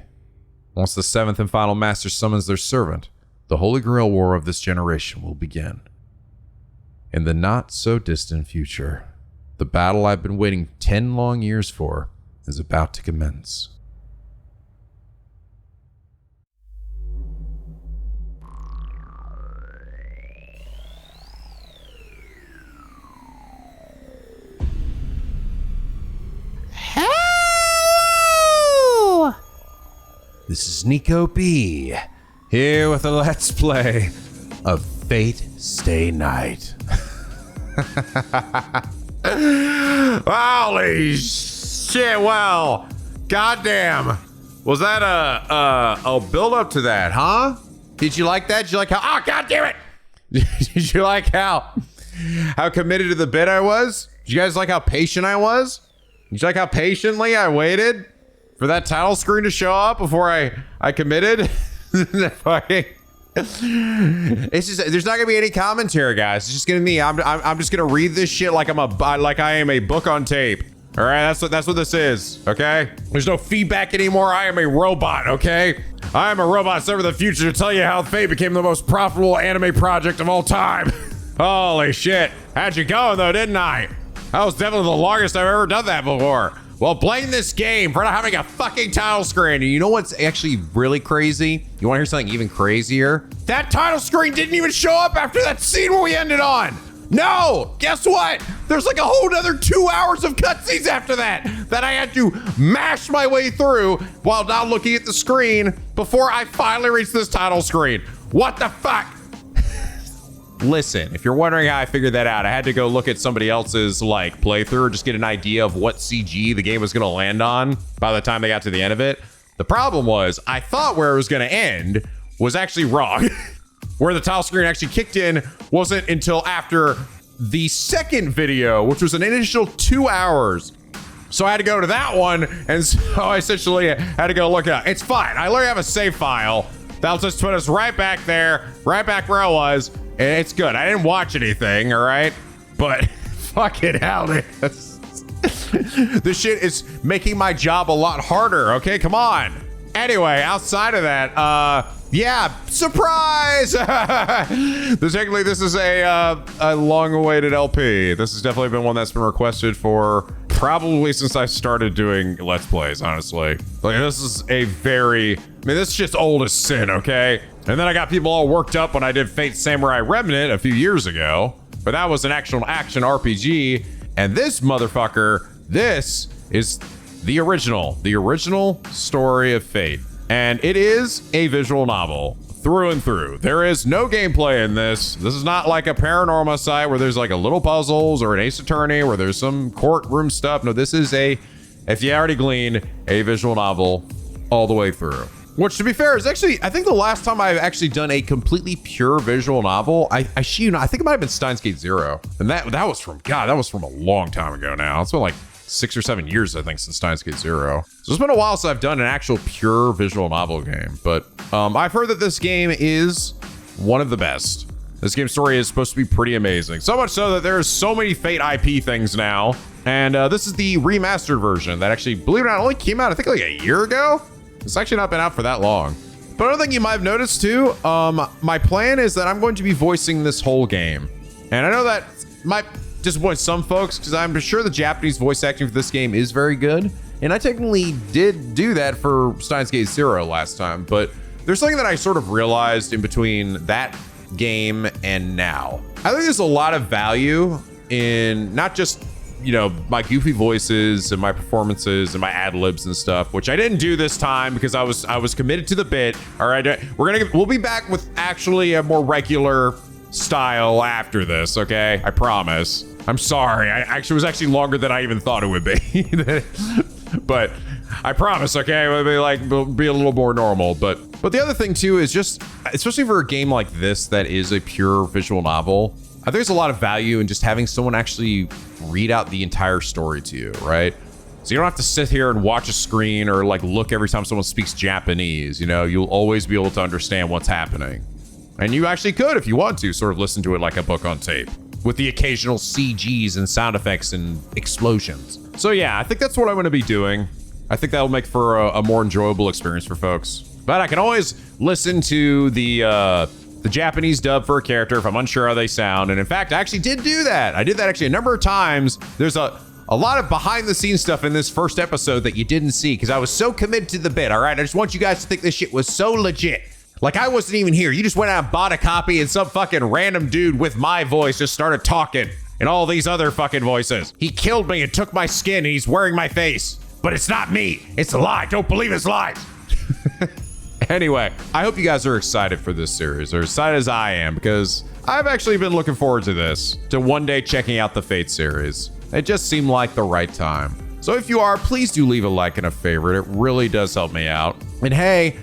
Once the 7th and final master summons their servant, the Holy Grail War of this generation will begin. In the not-so-distant future, the battle I've been waiting 10 long years for is about to commence. Hello! This is NicoB, here with a Let's Play of Fate Stay Night. Holy shit, well, goddamn. Was that a build up to that, huh? Did you like that? Did you like how, oh, god damn it. Did you like how committed to the bit I was? Did you guys like how patient I was? Did you like how patiently I waited for that title screen to show up before I committed? It's just, there's not gonna be any commentary, guys. It's just gonna be me. I'm just gonna read this shit like I am a book on tape. All right, that's what this is. Okay, there's no feedback anymore. I am a robot. Okay, I am a robot sent from the future to tell you how Fate became the most profitable anime project of all time. Holy shit, had you going though, didn't I? That was definitely the longest I've ever done that before. Well, blame this game for not having a fucking title screen. And you know what's actually really crazy? You want to hear something even crazier? That title screen didn't even show up after that scene where we ended on. No, guess what? There's like a whole nother 2 hours of cutscenes after that I had to mash my way through while not looking at the screen before I finally reached this title screen. What the fuck? Listen, if you're wondering how I figured that out, I had to go look at somebody else's like playthrough or just get an idea of what CG the game was going to land on by the time they got to the end of it. The problem was I thought where it was going to end was actually wrong. Where the title screen actually kicked in wasn't until after the second video, which was an initial 2 hours. So I had to go to that one, and so I essentially had to go look it up. It's fine. I literally have a save file that'll just put us right back there, right back where I was. It's good. I didn't watch anything, all right? But fucking hell, this shit is making my job a lot harder, okay? Come on. Anyway, outside of that, yeah, surprise! Technically, this is a long-awaited LP. This has definitely been one that's been requested for probably since I started doing Let's Plays, honestly. Like, this is a very... I mean, this is just old as sin, okay? And then I got people all worked up when I did Fate Samurai Remnant a few years ago. But that was an actual action RPG. And this motherfucker, this is the original story of Fate. And it is a visual novel through and through. There is no gameplay in this. This is not like a paranormal site where there's like a little puzzles or an Ace Attorney where there's some courtroom stuff. No, this is a, if you already gleaned, a visual novel all the way through. Which, to be fair, is actually, I think the last time I've actually done a completely pure visual novel, I think it might have been Steins Gate Zero. And that was from a long time ago now. It's been like 6 or 7 years, I think, since Steins Gate Zero. So it's been a while since I've done an actual pure visual novel game. But I've heard that this game is one of the best. This game's story is supposed to be pretty amazing. So much so that there's so many Fate IP things now. And this is the remastered version that actually, believe it or not, only came out, I think, like a year ago. It's actually not been out for that long. But another thing you might have noticed too, my plan is that I'm going to be voicing this whole game. And I know that might disappoint some folks because I'm sure the Japanese voice acting for this game is very good. And I technically did do that for Steins Gate Zero last time, but there's something that I sort of realized in between that game and now. I think there's a lot of value in not just you know, my goofy voices and my performances and my ad libs and stuff, which I didn't do this time because I was committed to the bit. All right, we'll be back with actually a more regular style after this. Okay, I promise. I'm sorry. It was actually longer than I even thought it would be, but I promise. Okay, we'll be a little more normal. But the other thing too is just, especially for a game like this that is a pure visual novel, I think there's a lot of value in just having someone actually read out the entire story to you, right? So you don't have to sit here and watch a screen or like look every time someone speaks Japanese. You know, you'll always be able to understand what's happening. And you actually could, if you want to, sort of listen to it like a book on tape with the occasional CGs and sound effects and explosions. So yeah, I think that's what I'm going to be doing. I think that'll make for a more enjoyable experience for folks. But I can always listen to the Japanese dub for a character if I'm unsure how they sound. And in fact, I actually did do that. I did that actually a number of times. There's a lot of behind the scenes stuff in this first episode that you didn't see because I was so committed to the bit. All right, I just want you guys to think this shit was so legit. Like I wasn't even here. You just went out and bought a copy and some fucking random dude with my voice just started talking and all these other fucking voices. He killed me and took my skin and he's wearing my face. But it's not me. It's a lie. Don't believe his lies. Anyway, I hope you guys are excited for this series, or excited as I am, because I've actually been looking forward to this, to one day checking out the Fate series. It just seemed like the right time. So if you are, please do leave a like and a favorite. It really does help me out. And hey,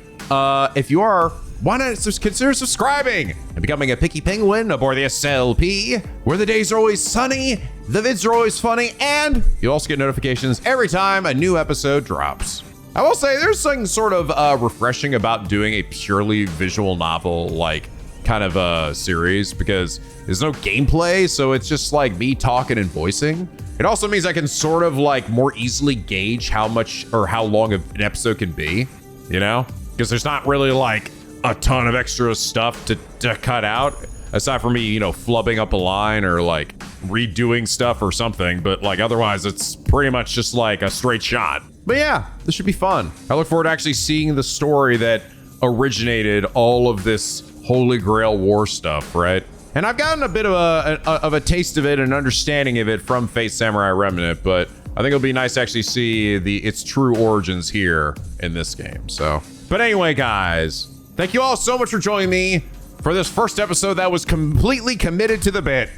if you are, why not just consider subscribing and becoming a picky penguin aboard the SLP, where the days are always sunny, the vids are always funny, and you'll also get notifications every time a new episode drops. I will say there's something sort of refreshing about doing a purely visual novel, like kind of a series, because there's no gameplay, so it's just like me talking and voicing. It also means I can sort of like more easily gauge how much or how long an episode can be, you know? Because there's not really like a ton of extra stuff to cut out, aside from me, you know, flubbing up a line or like redoing stuff or something. But like otherwise, it's pretty much just like a straight shot. But yeah, this should be fun. I look forward to actually seeing the story that originated all of this Holy Grail War stuff, right? And I've gotten a bit of a taste of it and understanding of it from Fate Samurai Remnant, but I think it'll be nice to actually see its true origins here in this game. So, but anyway, guys, thank you all so much for joining me for this first episode that was completely committed to the bit.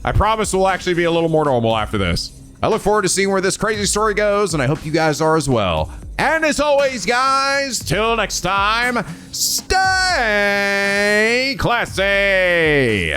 I promise we'll actually be a little more normal after this. I look forward to seeing where this crazy story goes, and I hope you guys are as well. And as always, guys, till next time, stay classy!